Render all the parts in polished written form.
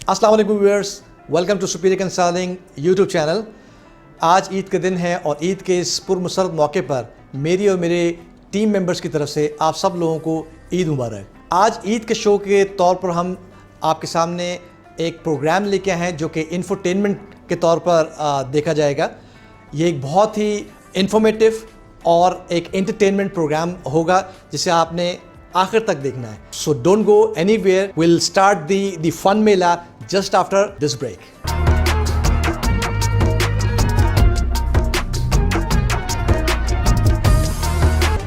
अस्सलाम वालेकुम viewers, welcome to Superior Consulting YouTube channel. आज ईद के दिन है और ईद के इस पुरमसरत मौके पर मेरी और मेरे टीम मेंबर्स की तरफ से आप सब लोगों को ईद मुबारक। आज ईद के शो के तौर पर हम आपके सामने एक प्रोग्राम लेके आए हैं जो कि इंफोटेनमेंट के तौर पर देखा जाएगा। ये एक बहुत ही इंफॉर्मेटिव और एक एंटरटेनमेंट प्रोग्राम होगा जिसे आपने आखिर तक देखना है। So don't go anywhere, will start the fun mela just after this break.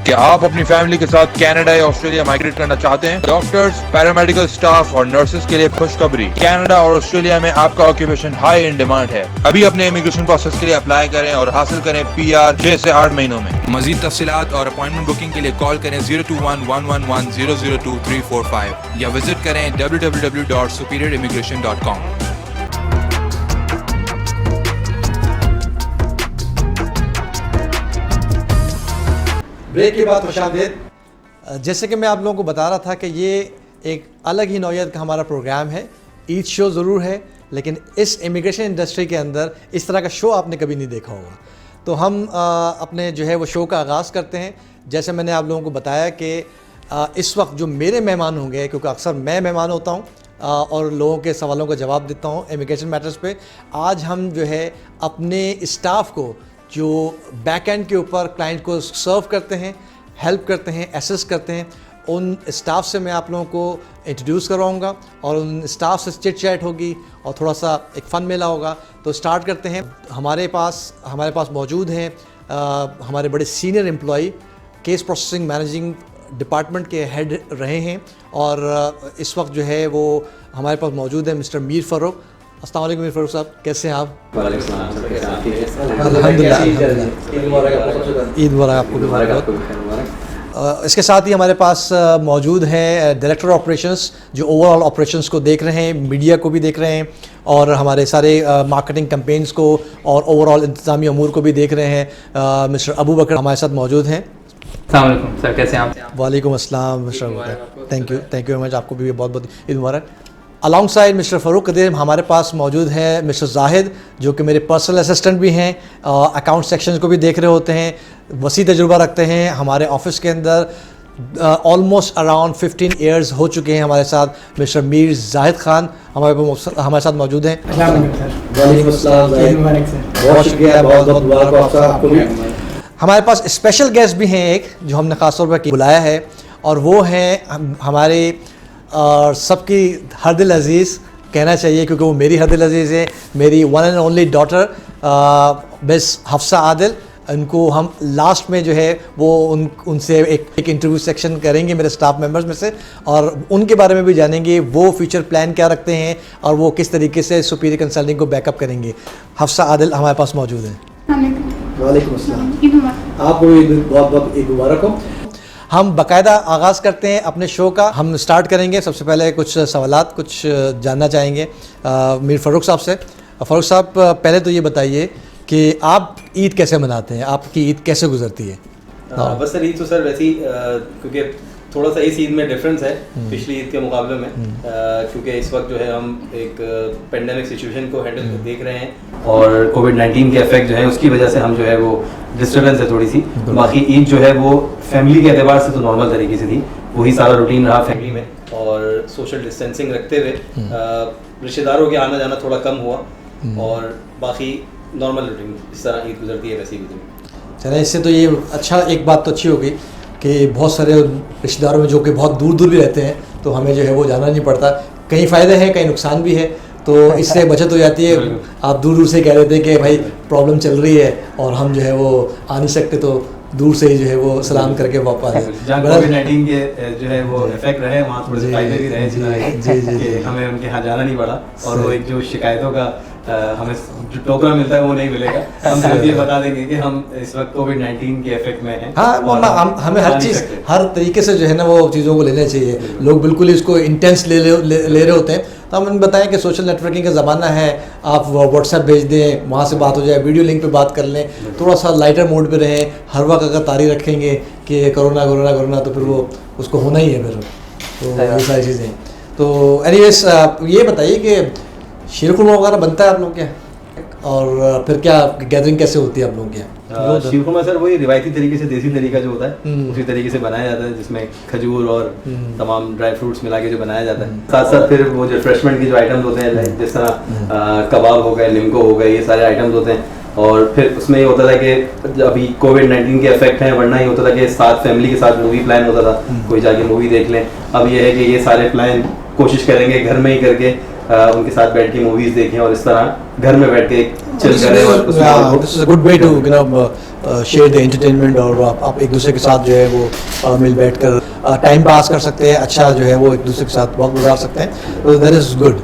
क्या आप अपनी फैमिली के साथ कनाडा या ऑस्ट्रेलिया माइग्रेट करना चाहते हैं? डॉक्टर्स, पैरामेडिकल स्टाफ और नर्सेज के लिए खुशखबरी, कनाडा और ऑस्ट्रेलिया में आपका ऑक्यूपेशन हाई इन डिमांड है। अभी अपने इमिग्रेशन प्रोसेस के लिए अप्लाई करें और हासिल करें PR 6 से 8 महीनों में। मजीद तफसीलात और अपॉइंटमेंट बुकिंग के लिए कॉल करें 021-111-002-345 या विजिट करें www.superiorimmigration.com। ब्रेक के बाद खुशामदीद। जैसे कि मैं आप लोगों को बता रहा था कि ये एक अलग ही नौयत का हमारा प्रोग्राम है। ईद शो ज़रूर है, लेकिन इस इमिग्रेशन इंडस्ट्री के अंदर इस तरह का शो आपने कभी नहीं देखा होगा। तो हम अपने जो है वो शो का आगाज़ करते हैं। जैसे मैंने आप लोगों को बताया कि इस वक्त जो मेरे मेहमान होंगे, क्योंकि अक्सर मैं मेहमान होता हूँ और लोगों के सवालों का जवाब देता हूँ इमिग्रेशन मैटर्स पे। आज हम जो है अपने स्टाफ को जो बैक एंड के ऊपर क्लाइंट को सर्व करते हैं, हेल्प करते हैं, असिस्ट करते हैं, उन स्टाफ से मैं आप लोगों को इंट्रोड्यूस करवाऊँगा और उन स्टाफ से चिट चैट होगी और थोड़ा सा एक फ़न मेला होगा। तो स्टार्ट करते हैं। हमारे पास मौजूद हैं हमारे बड़े senior employee, case processing managing department के हेड रहे हैं और इस वक्त जो है वो हमारे पास मौजूद है मिस्टर मीर फ़ारूक। अस्सलाम वालेकुम मीर फ़ारूक साहब, कैसे हैं आप? अल्हम्दुलिल्लाह। ईद मुबारक आपको भी। इसके साथ ही हमारे पास मौजूद हैं डायरेक्टर ऑपरेशंस जो ओवरऑल ऑपरेशंस को देख रहे हैं, मीडिया को भी देख रहे हैं और हमारे सारे मार्केटिंग कैंपेन्स को और ओवरऑल इंतज़ामी अमूर को भी देख रहे हैं। मिस्टर अबू बकर हमारे साथ मौजूद हैं। अस्सलाम वालेकुम सर, कैसे हैं आप? वालेकुम अस्सलाम mister, thank you very much. आपको भी बहुत बहुत ईद मुबारक। Alongside mister Farooq Qadir हमारे पास मौजूद है मिस्टर जाहिद जो कि मेरे पर्सनल असिस्टेंट भी हैं, अकाउंट सेक्शंस को भी देख रहे होते हैं, वसी तजुर्बा रखते हैं। हमारे ऑफिस के अंदर ऑलमोस्ट अराउंड 15 ईयर्स हो चुके हैं। हमारे साथ मिस्टर मीर जाहिद खान हमारे साथ मौजूद हैं। हमारे पास स्पेशल गेस्ट भी हैं एक जो हमने ख़ास तौर पर बुलाया है और वो हैं हमारे और सबकी हर दिल अज़ीज़ कहना चाहिए क्योंकि वो मेरी हर दिल अज़ीज़ है, मेरी one and only daughter miss Hafsa Adil. उनको हम लास्ट में जो है वो उनसे एक इंटरव्यू सेक्शन करेंगे मेरे स्टाफ मेंबर्स में से और उनके बारे में भी जानेंगे वो फ्यूचर प्लान क्या रखते हैं और वो किस तरीके से सुपीरियर कंसल्टिंग को बैकअप करेंगे। हफ्सा आदिल हमारे पास मौजूद हैं। वालेकुम अस्सलाम। आपको बहुत बहुत ईद मुबारक हो। हम बाकायदा आगाज़ करते हैं अपने शो का। हम स्टार्ट करेंगे। सबसे पहले कुछ सवालात कुछ जानना चाहेंगे मीर फ़ारूक साहब से। फ़ारूक साहब, पहले तो ये बताइए कि आप ईद कैसे मनाते हैं, आपकी ईद कैसे गुजरती है? बस सर ईद तो सर वैसे ही क्योंकि थोड़ा सा इस ईद में डिफरेंस है पिछली ईद के मुकाबले में, क्योंकि इस वक्त जो है हम एक पेंडेमिक सिचुएशन को हैंडल देख रहे हैं और कोविड-19 के इफेक्ट जो है उसकी वजह से हम जो है वो डिस्टर्बेंस है थोड़ी सी। बाकी ईद जो है वो फैमिली के एतबार से तो नॉर्मल तरीके से थी, वही सारा रूटीन रहा फैमिली में और सोशल डिस्टेंसिंग रखते हुए रिश्तेदारों के आना जाना थोड़ा कम हुआ और बाकी नॉर्मल रूटीन इस तरह ईद गुजरती है वैसे ही गुजरी। चलें, इससे तो ये अच्छा, एक बात तो अच्छी हो गई कि बहुत सारे रिश्तेदारों में जो कि बहुत दूर दूर भी रहते हैं तो हमें जो है वो जाना नहीं पड़ता। कहीं फ़ायदे हैं, कहीं नुकसान भी है, तो इससे बचत हो जाती है। आप दूर दूर से कह रहे थे कि भाई प्रॉब्लम चल रही है और हम जो है वो आ नहीं सकते, तो दूर से ही जो है वो सलाम करके वापस कोविड-19 के जो है वो इफेक्ट रहे वहाँ थोड़े से फायदे भी रहे जी हमें उनके यहाँ जाना नहीं पड़ा और वो एक जो शिकायतों का हमें जो टोकरा मिलता है वो नहीं मिलेगा। हम सिर्फ ये बता देंगे कि हम इस वक्त कोविड-19 के इफेक्ट में हैं। हाँ, हमें हर चीज़ हर तरीके से जो है ना वो चीज़ों को लेना चाहिए। लोग बिल्कुल इसको इंटेंस ले रहे होते हैं, तो हम बताएं कि सोशल नेटवर्किंग का ज़माना है। आप व्हाट्सएप भेज दें, वहाँ से बात हो जाए, वीडियो लिंक पे बात कर लें, थोड़ा सा लाइटर मोड पे रहें। हर वक्त अगर तारी रखेंगे कि कोरोना कोरोना कोरोना तो फिर वो उसको होना ही है फिर, तो ये सारी चीज़ें। तो एनीवेज ये बताइए कि शीर खुरमा वगैरह बनता है आप लोग के यहाँ? और फिर क्या गैदरिंग कैसे होती है आप लोगों के यहाँ? शीर खुरमा सर वही रिवायती तरीके से, देसी तरीका जो होता है उसी तरीके से बनाया जाता है, जिसमें खजूर और तमाम ड्राई फ्रूट्स मिला के जो बनाया जाता है। साथ साथ फिर वो जो रिफ्रेशमेंट के जो आइटम्स होते हैं, लाइक जिस तरह कबाब हो गए, लिमको हो गए, ये सारे आइटम्स होते हैं। और फिर उसमें ये होता था कि अभी कोविड-19 के इफेक्ट हैं, वरना ये होता था कि साथ फैमिली के साथ मूवी प्लान होता था, कोई जाके मूवी देख लें। अब ये है कि ये सारे प्लान कोशिश करेंगे घर में ही करके उनके साथ बैठ के मूवीज देखें और इस तरह घर में बैठ के चिल करें। और this is a good way to share the entertainment, और आप एक दूसरे के साथ जो है वो मिल बैठकर टाइम पास कर सकते हैं, अच्छा जो है वो एक दूसरे के साथ वक्त गुजार सकते हैं। That is good.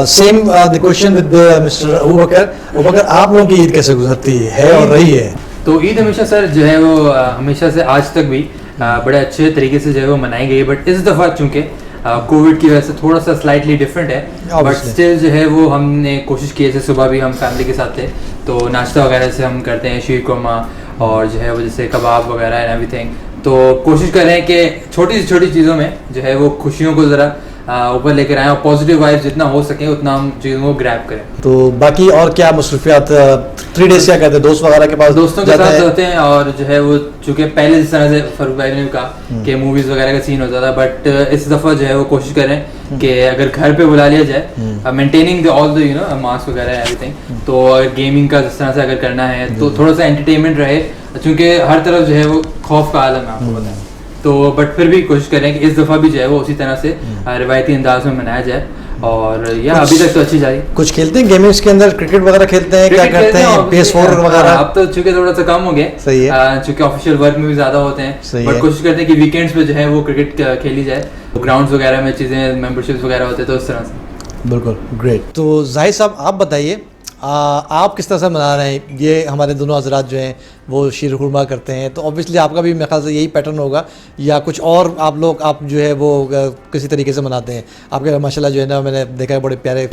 Same the question with mister Abu Bakar, आप लोगों की ईद कैसे गुजरती है और रही है? तो ईद हमेशा सर जो है वो हमेशा से आज तक भी बड़े अच्छे तरीके से जो है वो मनाई गई है, बट इस दफ़ा चूँकि कोविड की वजह से थोड़ा सा स्लाइटली डिफरेंट है, बट स्टिल जो है वो हमने कोशिश की, जैसे सुबह भी हम फैमिली के साथ थे तो नाश्ता वगैरह से हम करते हैं शीर कुरमा और जो है वो जैसे कबाब वगैरह एंड एवरीथिंग। तो कोशिश कर रहे हैं कि छोटी से छोटी चीज़ों में जो है वो खुशियों को ज़रा ऊपर लेकर आएँ और पॉजिटिव वाइब्स जितना हो सके उतना हम चीज़ों को ग्रैब करें। तो बाकी और क्या मसरूफियात 3 डेज क्या कहते हैं, दोस्त वगैरह के पास दोस्तों के साथ होते हैं, और जो है वो चूँकि पहले जिस तरह से फरूक भाई ने कहा कि मूवीज़ वगैरह का सीन होता था, बट इस दफ़ा जो है वो कोशिश करें कि अगर घर पे बुला लिया जाए, मेंटेनिंग ऑल द मास्क वगैरह एवरीथिंग, तो अगर गेमिंग का जिस तरह से अगर करना है तो थोड़ा सा एंटरटेनमेंट रहे, चूँकि हर तरफ जो है वो खौफ का आलम है आपको पता है। तो बट फिर भी कोशिश करें कि इस दफ़ा भी जो है वो उसी तरह से रिवायती अंदाज में मनाया जाए, और यह अभी तक तो अच्छी जा रही। कुछ खेलते हैं गेम्स के अंदर, क्रिकेट वगैरह खेलते हैं, क्या करते हैं, PS4 वगैरह? अब तो चूंकि थोड़ा सा कम हो गया, सही है, चूंकि ऑफिशियल वर्क में भी ज्यादा होते हैं, बट कोशिश करते हैं कि वीकेंड्स पे जो है वो क्रिकेट खेली जाए, ग्राउंड्स वगैरह में चीज़ें मेंबरशिप्स वगैरह होते हैं, तो इस तरह से। बिल्कुल ग्रेट। तो जाहिद साहब आप बताइए, आप किस तरह से मना रहे हैं? ये हमारे दोनों हजरात जो हैं वो शीर खुरमा करते हैं, तो ऑब्वियसली आपका भी मेरे ख्याल से यही पैटर्न होगा, या कुछ और आप जो है वो किसी तरीके से मनाते हैं? आपके माशाल्लाह जो है ना, मैंने देखा है बड़े प्यारे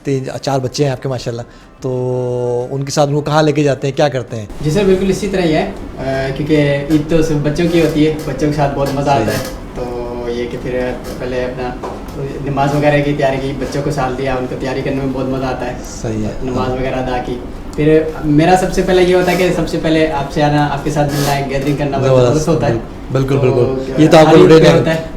3-4 बच्चे हैं आपके माशाल्लाह, तो उनके साथ उनको कहाँ लेके जाते हैं, क्या करते हैं? जी सर, बिल्कुल इसी तरह ही है, क्योंकि ईद तो सिर्फ बच्चों की होती है, बच्चों के साथ बहुत मज़ा आता है। तो ये कि फिर पहले अपना नमाज वगैरह की तैयारी की, बच्चों को साल दिया, उनको तैयारी करने में बहुत मज़ा आता है। सही है। नमाज वगैरह अदा की, फिर मेरा सबसे पहले ये होता है कि सबसे पहले आपसे आना, आपके साथ मिलना है, गैदरिंग करना बहुत होता है। बिल्कुल बिल्कुल। ये तो आपको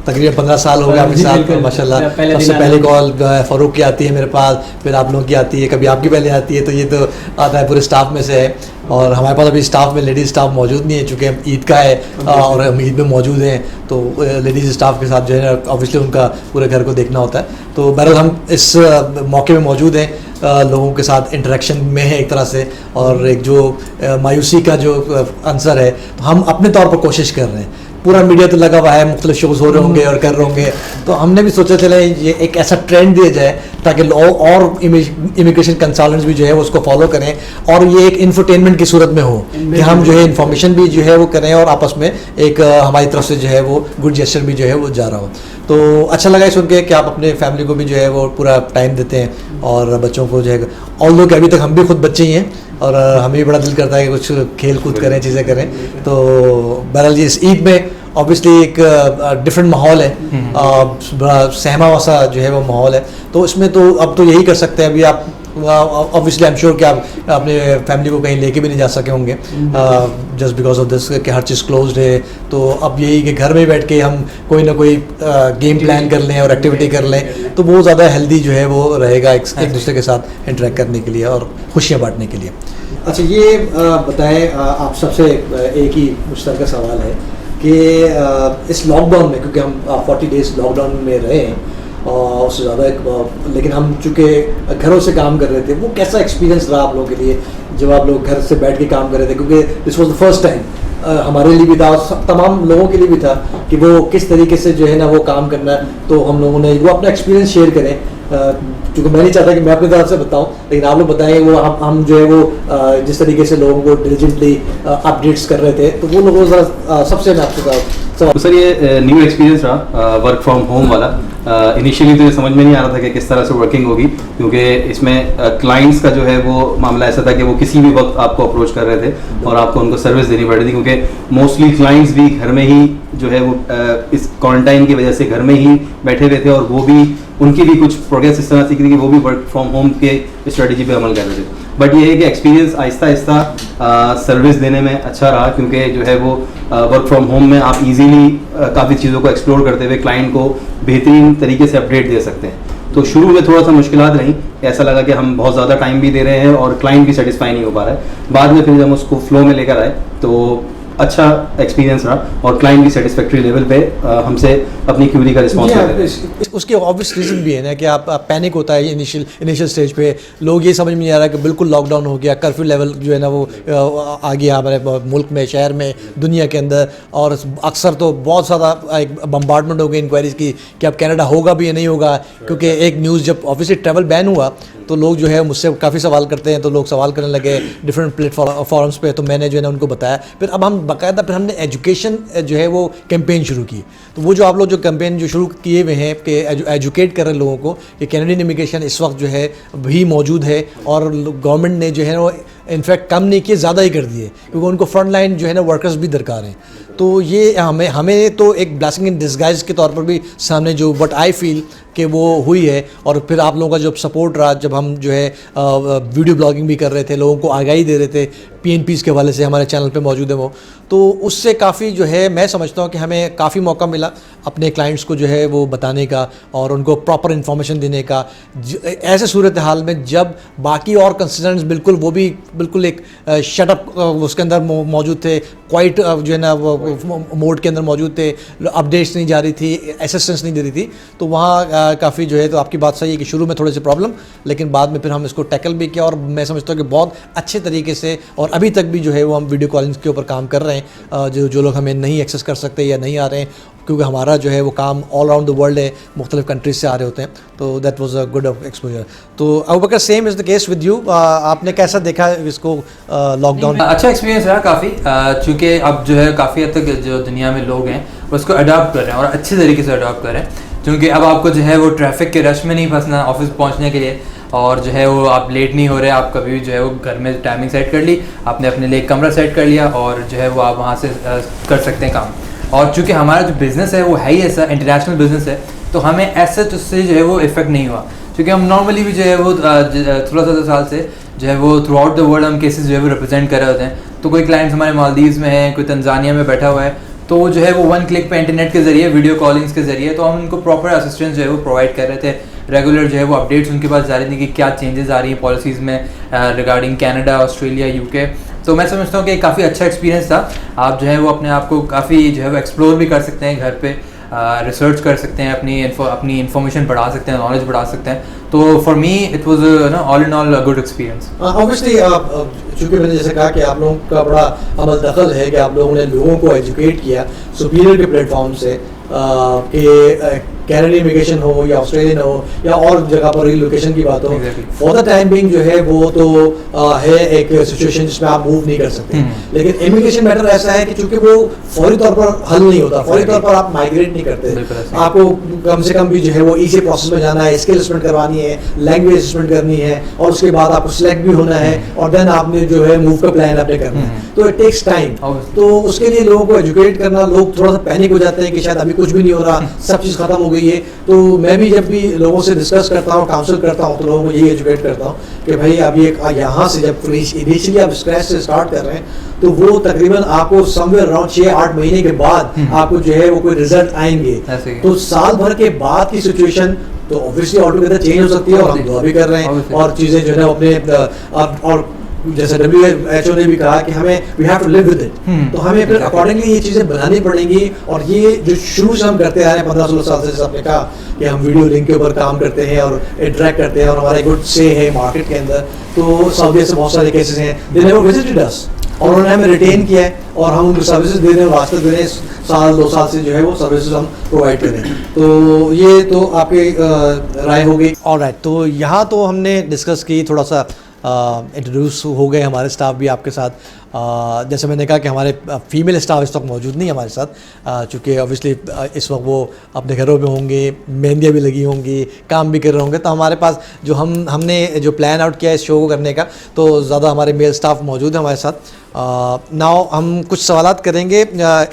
तकरीबन 15 साल हो गए आपके साथ माशाल्लाह। सबसे पहले कॉल फ़ारूक की आती है मेरे पास, फिर आप लोगों की आती है, कभी आपकी पहले आती है, तो ये तो आता है पूरे स्टाफ में से है। और हमारे पास अभी स्टाफ में लेडीज़ स्टाफ मौजूद नहीं है, चूँकि हम ईद का है और हम ईद में मौजूद हैं, तो लेडीज़ स्टाफ के साथ जो है ऑब्वियसली उनका पूरे घर को देखना होता है। तो बहरहाल हम इस मौके में मौजूद हैं, लोगों के साथ इंटरेक्शन में है एक तरह से, और एक जो मायूसी का जो आंसर है, तो हम अपने तौर पर कोशिश कर रहे हैं। पूरा मीडिया तो लगा हुआ है, मुख्तलिफ शोज़ हो रहे होंगे और कर रहे होंगे, तो हमने भी सोचा चले ये एक ऐसा ट्रेंड दिया जाए ताकि लोग और इमिग्रेशन कंसल्टेंट्स भी जो है वो उसको फॉलो करें, और ये एक इंफरटेनमेंट की सूरत में हो कि हम जो है इन्फॉर्मेशन भी जो है वो करें, और आपस में एक हमारी तरफ से जो है वो गुड जेस्चर भी जो है वो जा रहा हो। तो अच्छा लगा सुन के कि आप अपने फैमिली को भी जो है वो पूरा टाइम देते हैं, और बच्चों को जो है, ऑल्दो कि अभी तक हम भी खुद बच्चे ही हैं और हमें भी बड़ा दिल करता है कि कुछ खेल कूद करें, चीज़ें करें। तो बहरहाल ये इस ईद में ऑब्वियसली एक डिफरेंट माहौल है, बड़ा सहमा वसा जो है वो माहौल है, तो इसमें तो अब तो यही कर सकते हैं। अभी आप ऑब्वियसली आई एम श्योर कि आप अपने फैमिली को कहीं लेके भी नहीं जा सके होंगे जस्ट बिकॉज ऑफ दिस कि हर चीज़ क्लोज्ड है। तो अब यही कि घर में बैठ के हम कोई ना कोई गेम प्लान कर लें और एक्टिविटी कर लें, तो वो ज़्यादा हेल्दी जो है वो रहेगा एक दूसरे के साथ इंटरेक्ट करने के लिए और खुशियाँ बांटने के लिए। अच्छा ये बताएं, आप सबसे एक ही मुश्तरका सवाल है कि इस लॉकडाउन में, क्योंकि हम 40 डेज लॉकडाउन में रहे हैं और उससे ज़्यादा, लेकिन हम चूँकि घरों से काम कर रहे थे, वो कैसा एक्सपीरियंस रहा आप लोगों के लिए जब आप लोग घर से बैठ के काम कर रहे थे? क्योंकि this was the first time हमारे लिए भी था और तमाम लोगों के लिए भी था कि वो किस तरीके से जो है ना वो काम करना है। तो हम लोगों ने वो अपना एक्सपीरियंस शेयर करें, क्योंकि मैं नहीं चाहता कि मैं अपनी तरफ से बताऊं, लेकिन आप लोग बताएं वो हम जो है वो जिस तरीके से लोगों को डिलीजेंटली अपडेट्स कर रहे थे, तो वो लोगों ज़रा सबसे मैं आपसे तो सर ये न्यू एक्सपीरियंस रहा वर्क फ्रॉम होम वाला। इनिशियली तो ये समझ में नहीं आ रहा था कि किस तरह से वर्किंग होगी, क्योंकि इसमें क्लाइंट्स का जो है वो मामला ऐसा था कि वो किसी भी वक्त आपको अप्रोच कर रहे थे और आपको उनको सर्विस देनी पड़ रही थी, क्योंकि मोस्टली क्लाइंट्स भी घर में ही जो है वो इस क्वारंटाइन की वजह से घर में ही बैठे हुए थे, और वो भी उनकी भी कुछ प्रोग्रेस इस तरह से कि वो भी वर्क फ्रॉम होम के स्ट्रेटजी पे अमल कर रहे थे। बट ये है कि एक्सपीरियंस आहिस्ता आहिस्ता सर्विस देने में अच्छा रहा, क्योंकि जो है वो वर्क फ्रॉम होम में आप इजीली काफ़ी चीज़ों को एक्सप्लोर करते हुए क्लाइंट को बेहतरीन तरीके से अपडेट दे सकते हैं। तो शुरू में थोड़ा सा मुश्किलात रही, ऐसा लगा कि हम बहुत ज़्यादा टाइम भी दे रहे हैं और क्लाइंट भी सेटिस्फाई नहीं हो पा रहा है। बाद में फिर जब उसको फ्लो में लेकर आए तो अच्छा एक्सपीरियंस रहा और क्लाइंट भी सेटिस्फैक्ट्री लेवल पे हमसे अपनी क्यूरी का रिस्पॉन्स देते हैं। उसके ऑब्वियस रीज़न भी है ना कि आप पैनिक होता है इनिशियल स्टेज पे, लोग ये समझ में नहीं आ रहा कि बिल्कुल लॉकडाउन हो गया, कर्फ्यू लेवल जो है ना वो आ गया हमारे मुल्क में, शहर में, दुनिया के अंदर। और अक्सर तो बहुत ज़्यादा एक बम्बार्डमेंट हो गई इंक्वायरीज़ की कि अब कनाडा होगा भी या नहीं होगा, क्योंकि एक न्यूज़ जब ऑब्वियसली ट्रैवल बैन हुआ तो लोग जो है मुझसे काफ़ी सवाल करते हैं, तो लोग सवाल करने लगे डिफरेंट प्लेटफॉर्म्स पे, तो मैंने जो है ना उनको बताया। फिर अब हम बाकायदा फिर हमने एजुकेशन जो है वो कैंपेन शुरू की। तो वो जो आप लोग जो कैंपेन जो शुरू किए हुए हैं कि एजुकेट कर रहे हैं लोगों को कि कैनेडियन इमिग्रेशन इस वक्त जो है भी मौजूद है, और गवर्नमेंट ने जो है वो इनफैक्ट कम नहीं किए, ज़्यादा ही कर दिए, क्योंकि उनको फ्रंट लाइन जो है ना वर्कर्स भी दरकार हैं। तो ये हमें तो एक ब्लेसिंग इन डिस्गाइज के तौर पर भी सामने जो बट आई फील कि वो हुई है। और फिर आप लोगों का जब सपोर्ट रहा, जब हम जो है वीडियो ब्लॉगिंग भी कर रहे थे, लोगों को आगाही दे रहे थे, PNPs के हवाले से हमारे चैनल पे मौजूद है वो, तो उससे काफ़ी जो है मैं समझता हूँ कि हमें काफ़ी मौका मिला अपने क्लाइंट्स को जो है वो बताने का और उनको प्रॉपर इन्फॉर्मेशन देने का। ऐसे सूरत हाल में जब बाकी और कंसर्न्स बिल्कुल वो भी बिल्कुल एक शटअप उसके अंदर मौजूद थे, क्वाइट जो है ना वो मोड के अंदर मौजूद थे, अपडेट्स नहीं जा रही थी, असिस्टेंस नहीं दे रही थी, तो वहाँ काफ़ी जो है, तो आपकी बात सही है कि शुरू में थोड़े से प्रॉब्लम, लेकिन बाद में फिर हम इसको टैकल भी किया और मैं समझता हूँ कि बहुत अच्छे तरीके से, और अभी तक भी जो है वो हम वीडियो कॉलिंग के ऊपर काम कर रहे हैं। जो लोग हमें नहीं एक्सेस कर सकते या नहीं आ रहे हैं, क्योंकि हमारा जो है वो काम ऑल अराउंड द वर्ल्ड है, मुख्तलिफ कंट्रीज से आ रहे होते हैं, तो that was a good exposure. तो Abubakar same is the case with you, आपने कैसा देखा इसको लॉकडाउन? अच्छा एक्सपीरियंस रहा काफ़ी, चूँकि अब जो है काफ़ी हद तक जो दुनिया में लोग हैं उसको अडॉप्ट कर रहे हैं और अच्छे तरीके से अडॉप्ट कर रहे हैं, क्योंकि अब आपको जो है वो ट्रैफिक के रश में नहीं फंसना ऑफिस पहुंचने के लिए, और जो है वो आप लेट नहीं हो रहे, आप कभी भी जो है वो घर में टाइमिंग सेट कर ली, आपने अपने लिए एक कमरा सेट कर लिया और जो है वो आप वहाँ से कर सकते हैं काम। और चूँकि हमारा जो बिज़नेस है वो है ही ऐसा इंटरनेशनल बिज़नेस है, तो हमें ऐसा उससे जो है वो इफेक्ट नहीं हुआ, क्योंकि हम नॉर्मली भी जो है वो 16-17 साल से जो है वो थ्रू आउट द वर्ल्ड हम केसेस जो है वो रिप्रेजेंट कर रहे होते हैं। तो कोई क्लाइंट्स हमारे मालदीव्स में है, कोई तंजानिया में बैठा हुआ है, तो जो है वो 1 क्लिक पे इंटरनेट के ज़रिए, वीडियो कॉलिंग्स के ज़रिए, तो हम उनको प्रॉपर असिस्टेंस जो है वो प्रोवाइड कर रहे थे। रेगुलर जो है वो अपडेट्स उनके पास जा रही थी कि क्या चेंजेस आ रही हैं पॉलिसीज़ में रिगार्डिंग कनाडा, ऑस्ट्रेलिया, UK। तो मैं समझता हूँ कि काफ़ी अच्छा एक्सपीरियंस था। आप जो है वो अपने आप को काफ़ी जो है वो एक्सप्लोर भी कर सकते हैं, घर पे रिसर्च कर सकते हैं, अपनी इन्फॉर्मेशन बढ़ा सकते हैं, नॉलेज बढ़ा सकते हैं। तो for me it was all in all a good experience. Obviously चूँकि मैंने जैसे कहा कि आप लोगों का बड़ा अमल दखल है कि आप लोगों ने लोगों को एजुकेट किया सुपीरियर के प्लेटफॉर्म से कि कैनेडियन इमिग्रेशन हो या ऑस्ट्रेलियन हो या और जगह पर रिलोकेशन की बात हो, फॉर द टाइम बिंग जो है वो तो है एक सिचुएशन जिसमें आप मूव नहीं कर सकते। लेकिन इमिग्रेशन मैटर ऐसा है कि चूंकि वो फौरी तौर पर हल नहीं होता, फौरी तौर पर आप माइग्रेट नहीं करते, आपको कम से कम भी जो है वो इसी प्रोसेस में जाना है, स्किल असेसमेंट करवानी है, लैंग्वेज असेसमेंट करनी है, और उसके बाद आपको सिलेक्ट भी होना है, और देन आपने जो है मूव का प्लान आपने करना है। तो इट टेक्स टाइम। तो उसके लिए लोगों को एजुकेट करना, लोग थोड़ा सा पैनिक हो जाते हैं कि शायद अभी कुछ भी नहीं हो रहा, सब चीज़ खत्म हो गई है। तो मैं भी जब भी लोगों से डिस्कस करता हूँ, काउंसिल करता हूँ, तो लोगों को यही एजुकेट करता हूँ कि भाई अभी एक यहाँ से जब इनिशियली आप स्क्रैच से स्टार्ट कर रहे हैं, तो वो तकरीबन आपको समवेयर अराउंड 6-8 महीने के बाद आपको जो है वो कोई रिजल्ट आएंगे। तो साल भर के बाद की सिचुएशन तो ऑब्वियसली ऑलटुगेदर चेंज हो सकती है, और हम दुआ भी कर रहे हैं, और चीज़ें जो है अपने और जैसे WHO ने भी कहा कि हमें we have to live with it, तो हमें फिर अकॉर्डिंगली ये चीज़ें बनानी पड़ेंगी। और ये जो शुरू से हम करते आ रहे हैं 15-16 साल से, जैसे आपने कहा कि हम वीडियो लिंक के ऊपर काम करते हैं और इंटरेक्ट करते हैं, और हमारे गुड से है मार्केट के अंदर, तो सऊदी से बहुत सारे केसेस हैं, दे नेवर विजिटेड अस, और उन्होंने हमें रिटेन किया है, और हम उनको सर्विसेज दे रहे हैं, वास्ते दे रहे हैं, 1-2 साल से जो है वो सर्विसेज हम प्रोवाइड कर रहे हैं। तो ये तो आपकी राय हो गई। ऑलराइट, तो यहाँ तो हमने डिस्कस की, थोड़ा सा इंट्रोड्यूस हो गए हमारे स्टाफ भी आपके साथ। जैसे मैंने कहा कि हमारे फीमेल स्टाफ इस वक्त मौजूद नहीं है हमारे साथ, चूँकि ऑब्वियसली इस वक्त वो अपने घरों में होंगे, मेहंदियाँ भी लगी होंगी, काम भी कर रहे होंगे। तो हमारे पास जो हमने जो प्लान आउट किया है इस शो को करने का, तो ज़्यादा हमारे मेल स्टाफ मौजूद है हमारे साथ। नाउ हम कुछ सवालात करेंगे,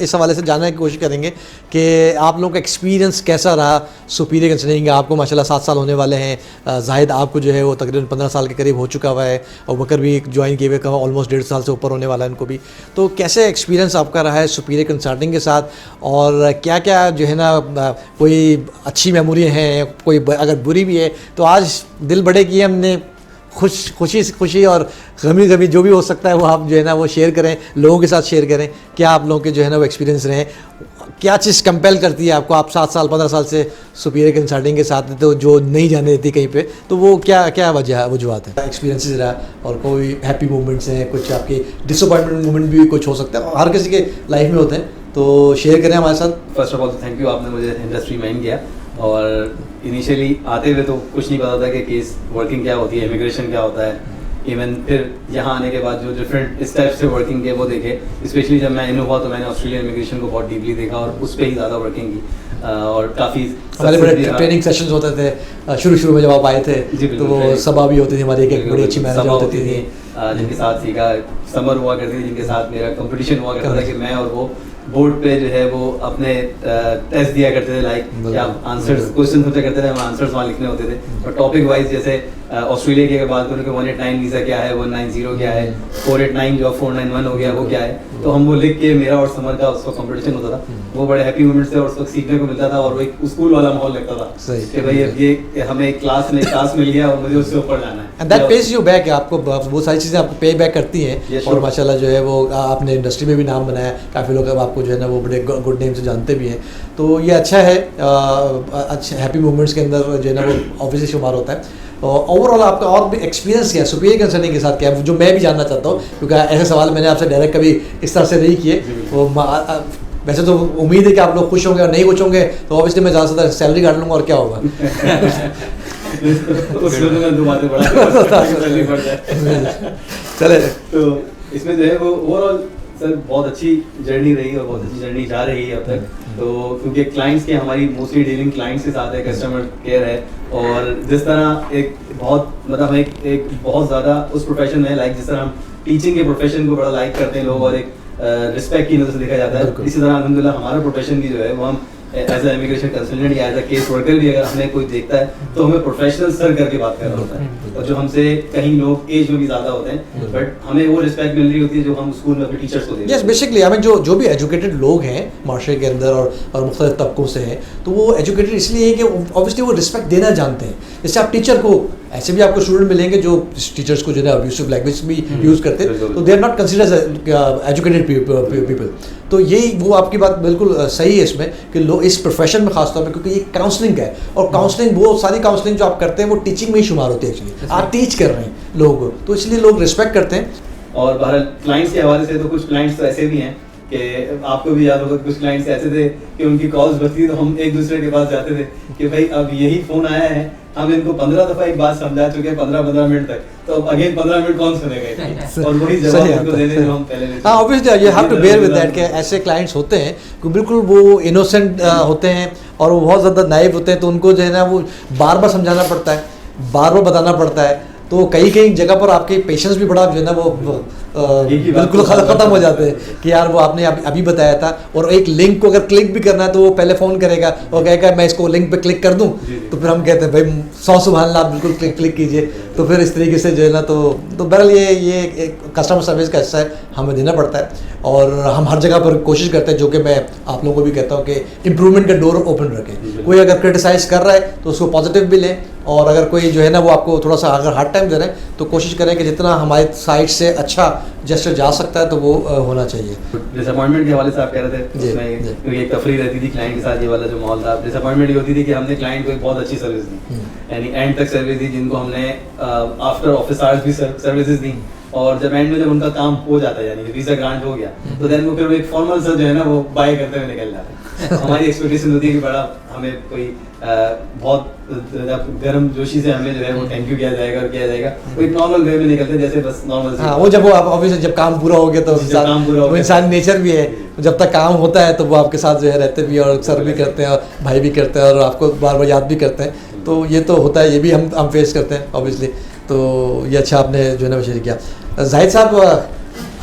इस हवाले से जानने की कोशिश करेंगे कि आप लोगों का एक्सपीरियंस कैसा रहा सुपीरियर कंसल्टिंग। आपको माशाल्लाह 7 साल होने वाले हैं, जाहिद आपको जो है वो तकरीबन 15 साल के करीब हो चुका हुआ है, और बकर भी ज्वाइन किए हुए का ऑलमोस्ट 1.5 साल से ऊपर होने वाला है उनको भी। तो कैसे एक्सपीरियंस आपका रहा है सुपीरियर कंसल्टिंग के साथ, और क्या क्या जो है ना कोई अच्छी मेमोरी हैं, कोई अगर बुरी भी है तो आज दिल बड़े किए हमने, खुशी और गमी जो भी हो सकता है वो आप जो है ना वो शेयर करें, लोगों के साथ शेयर करें। क्या आप लोगों के जो है ना वो एक्सपीरियंस रहे, क्या चीज़ कंपेल करती है आपको, आप 7 साल 15 साल से सुपीरियर कंसल्टिंग के साथ तो जो नहीं जाने देती कहीं पे, तो वो क्या वजूहत है, एक्सपीरियंसेस रहा, और कोई हैप्पी मोमेंट्स हैं, कुछ आपके डिसअपॉइंटमेंट मोमेंट भी कुछ हो सकता है, हर किसी के लाइफ में होते हैं, तो शेयर करें हमारे साथ। First of all thank you, आपने मुझे इंडस्ट्री में इन किया। और इनिशियली आते हुए तो कुछ नहीं पता था कि केस वर्किंग क्या होती है, इमिग्रेशन क्या होता है। इवन फिर यहाँ आने के बाद जो डिफरेंट स्टेप्स से वर्किंग के वो देखे, स्पेशली जब मैं इन हुआ तो मैंने ऑस्ट्रेलियन इमिग्रेशन को बहुत डीपली देखा और उस पर ही ज़्यादा वर्किंग की। और काफ़ी बड़े ट्रेनिंग सेशंस होते थे शुरू में जब आप आए थे, तो वो सभा भी होती थी हमारी, एक बड़ी अच्छी मैनेजर होती थी जिनके साथ सीखा, समर हुआ करती थी जिनके साथ मेरा कंपटीशन हुआ करता था कि मैं और वो बोर्ड पे जो है वो अपने टेस्ट दिया करते थे, लाइक या आंसर्स क्वेश्चन होते करते थे, हम आंसर्स वहाँ लिखने होते थे। और टॉपिक वाइज जैसे ऑस्ट्रेलिया की अगर बात करूँ कि 189 वीज़ा क्या है, 190 क्या है, 489 जो 491 हो गया वो क्या है, तो हम वो लिख के मेरा और समर का उसको कंपटीशन होता था। वो बड़े हैप्पी मोमेंट्स थे और उस वक्त सीखने को मिलता था, और वो एक स्कूल वाला माहौल लगता था कि भाई अब ये हमें क्लास मिल गया और मुझे उससे ऊपर जाना है। And that page you back, आपको वो सारी चीज़ें आपको पे बैक करती हैं, और माशाल्लाह जो है वो आपने इंडस्ट्री में भी नाम बनाया, काफ़ी लोग अब आपको जो है ना वो बड़े गुड नेम से जानते भी हैं, तो ये अच्छा है। अच्छा हैप्पी मोमेंट्स के अंदर जो है ना वो ऑब्वियसली शुमार होता है। ओवरऑल आपका और भी एक्सपीरियंस क्या है सुपीरियर कंसल्टिंग के साथ, क्या जो मैं भी जानना चाहता हूँ, क्योंकि ऐसे सवाल मैंने आपसे डायरेक्ट कभी इस तरह से नहीं किए। वो वैसे तो उम्मीद है कि आप लोग खुश होंगे, और नहीं खुश होंगे तो ऑब्वियसली मैं ज़्यादा से ज़्यादा सैलरी काट लूँगा, और क्या होगा। चले तो इसमें जो है वो ओवरऑल सर बहुत अच्छी जर्नी रही और बहुत अच्छी जर्नी जा रही है अब तक। तो क्योंकि क्लाइंट्स की हमारी मोस्टली डीलिंग क्लाइंट्स के साथ है, कस्टमर केयर है, और जिस तरह एक बहुत मतलब हम एक बहुत ज़्यादा उस प्रोफेशन में लाइक जिस तरह हम टीचिंग के प्रोफेशन को बड़ा लाइक करते हैं लोग और एक रिस्पेक्ट की नज़र से देखा जाता है, इसी तरह अल्हम्दुलिल्लाह हमारा प्रोफेशन भी जो है वो हम एज ए इमिग्रेशन कंसल्टेंट या एज ए केस वर्कर भी अगर हमें कोई देखता है तो हमें प्रोफेशनल सर करके बात कर रहा होता है। और जो हमसे कहीं लोग एज में भी ज़्यादा होते हैं, बट हमें वो रिस्पेक्ट मिल रही होती है जो हम स्कूल में अपने टीचर्स को देते हैं। यस बेसिकली हमें जो भी एजुकेटेड लोग हैं माशरे के अंदर और मुख्तलिफ तबकों से हैं, तो वो एजुकेटेड इसलिए है कि ऑब्वियसली वो रिस्पेक्ट देना जानते हैं। जैसे आप टीचर को, ऐसे भी आपको स्टूडेंट मिलेंगे जो टीचर्स को जो है अब्यूसिव लैंग्वेज भी यूज़ करते हैं, तो they are not considered educated people. तो यही वो आपकी बात बिल्कुल सही है इसमें कि लोग इस प्रोफेशन में खासतौर पर, क्योंकि ये काउंसलिंग है, और काउंसलिंग वो सारी काउंसलिंग जो आप करते हैं वो टीचिंग में ही शुमार होती है। एक्चुअली आप टीच कर रहे हैं लोगों को, तो इसलिए लोग रिस्पेक्ट करते हैं। और बहरहाल क्लाइंट्स के हवाले से तो कुछ क्लाइंट्स तो ऐसे भी हैं कि आपको भी याद होगा, कुछ क्लाइंट्स ऐसे थे कि उनकी कॉल्स बचती तो हम एक दूसरे के पास जाते थे कि भाई अब यही फ़ोन आया है, हम इनको 15 दफ़ा एक बात समझा चुके हैं 15 मिनट तक, तो अब अगेन 15 मिनट कौन सुनेगा, और वही जवाब उनको देने जो हम पहले। हाँ obviously you have to bear with that कि ऐसे क्लाइंट्स होते हैं कि बिल्कुल वो इनोसेंट होते हैं और वो बहुत ज़्यादा नाइव होते हैं, तो उनको जो है ना वो बार बार समझाना पड़ता है, बार बार बताना पड़ता है, तो कई जगह पर आपके पेशेंस भी बड़ा जो है ना वो बिल्कुल ख़त्म हो जाते हैं कि यार वो आपने अभी बताया था, और एक लिंक को अगर क्लिक भी करना है तो वो पहले फ़ोन करेगा और कहेगा मैं इसको लिंक पे क्लिक कर दूं, तो फिर हम कहते हैं भाई 100 सुभान अल्लाह आप बिल्कुल क्लिक कीजिए। तो फिर इस तरीके से जो है ना तो बहरहाल ये एक कस्टमर सर्विस का हिस्सा है, हमें देना पड़ता है, और हम हर जगह पर कोशिश करते हैं, जो कि मैं आप लोगों को भी कहता हूँ कि इम्प्रूवमेंट का डोर ओपन रखें। कोई अगर क्रिटिसाइज़ कर रहा है तो उसको पॉजिटिव भी लें, और अगर कोई जो है ना वो आपको थोड़ा सा अगर हार्ड टाइम दे रहे हैं तो कोशिश करें कि जितना हमारी साइड से अच्छा जेस्चर जा सकता है तो वो होना चाहिए। डिसअपॉइंटमेंट के हवाले से आप कह रहे थे उसमें क्योंकि एक तफरीह रहती थी क्लाइंट के साथ, ये वाला जो माहौल था, डिसअपॉइंटमेंट ये होती थी कि हमने क्लाइंट को एक बहुत अच्छी सर्विस दी, यानी एंड तक सर्विस दी, जिनको हमने आफ्टर ऑफिस आवर्स भी सर्विसेज दी, और जब एंड में जब उनका काम हो जाता है यानी वीज़ा ग्रांट हो गया, तो देन वो फिर एक फॉर्मल सा जो है ना वो बाय करते हुए निकल जाते हैं। हमारी एक्सपेक्टेशन होती है कि बड़ा हमें कोई बहुत गर्म जोशी से हमें जो है वो थैंक यू किया जाएगा और किया जाएगा, कोई नॉर्मल वे में निकलते हैं जैसे बस नॉर्मल। हाँ वो जब वो आप ऑब्वियसली जब काम पूरा हो गया तो वो इंसान नेचर भी है, जब तक काम होता है तो वो आपके साथ जो है रहते भी और सर भी करते हैं और भाई भी करते हैं और आपको बार बार याद भी करते हैं, तो ये तो होता है, ये भी हम फेस करते हैं ऑब्वियसली। तो ये अच्छा आपने जो है ना शेयर किया। जाहिद साहब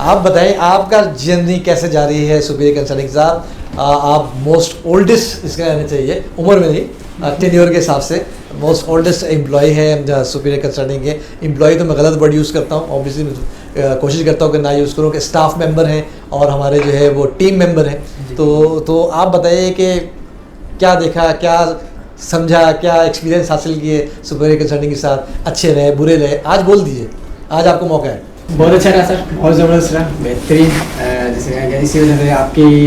आप बताएं आपका जर्नी कैसे जा रही है सुपीरियर कंसल्टिंग के साथ। आप मोस्ट ओल्डेस्ट इसका रहना चाहिए, उम्र में नहीं, टेन्योर के हिसाब से मोस्ट ओल्डेस्ट एम्प्लॉय है सुपीरियर कंसल्टिंग के। एम्प्लॉय तो मैं गलत वर्ड यूज़ करता हूँ, ऑब्वियसली कोशिश करता हूँ कि ना यूज़ करूँ, कि स्टाफ मेंबर हैं और हमारे जो है वो टीम मेंबर हैं। तो आप बताइए कि क्या देखा, क्या समझा, क्या एक्सपीरियंस हासिल किए सुपीरियर कंसल्टिंग के साथ, अच्छे रहे बुरे रहे, आज बोल दीजिए, आज आपको मौका है। बहुत अच्छा रहा सर, बहुत ज़बरदस्त रहा, बेहतरीन। जैसे कहेंगे इसी वजह से आपकी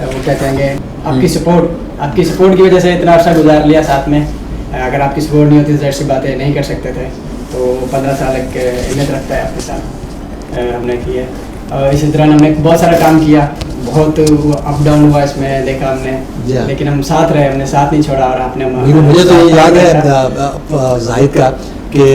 वो क्या कहेंगे, आपकी सपोर्ट की वजह से इतना अर्सा गुजार लिया साथ में। अगर आपकी सपोर्ट नहीं होती तो ज़ाहिर सी बातें नहीं कर सकते थे। तो 15 साल एक अहमियत रखता है आपके साथ, हमने की है। और इसी दौरान हमने बहुत सारा काम किया, बहुत अप डाउन हुआ इसमें, देखा हमने, लेकिन हम साथ रहे, हमने साथ नहीं छोड़ा। और आपने मुझे तो ये याद है जाहिद का कि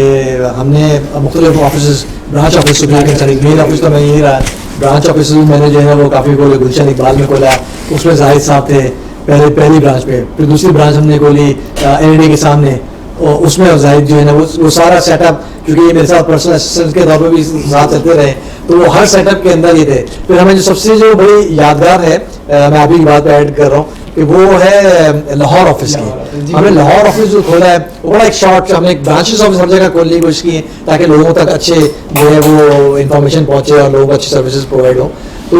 हमने मुख्तलिफ office, branch office superior consulting, main office तो मैं यही रहा, ब्रांच ऑफिस मैंने जो है वो काफ़ी खोले, गुलशन इकबाल में खोला, उसमें जाहिद साहब थे पहली ब्रांच पे। फिर दूसरी ब्रांच हमने खोली एनडी के सामने, और उसमें जाहिद जो है ना वो सारा सेटअप, क्योंकि ये मेरे साथ पर्सनल असिस्टेंट के तौर पे भी साथ चलते रहे, तो वो हर सेटअप के अंदर ये थे। फिर हमें जो सबसे जो बड़ी यादगार है, मैं अभी की बात पे ऐड कर रहा हूँ, कि वो है लाहौर ऑफिस की। हमने लाहौर ऑफिस जो खोला है वो बड़ा एक शॉर्ट, हमने एक ब्रांचेस ऑफिस हर जगह खोलने की कोशिश की है ताकि लोगों तक अच्छे जो है वो इन्फॉर्मेशन पहुँचे और लोगों को अच्छी सर्विसेज प्रोवाइड हो। तो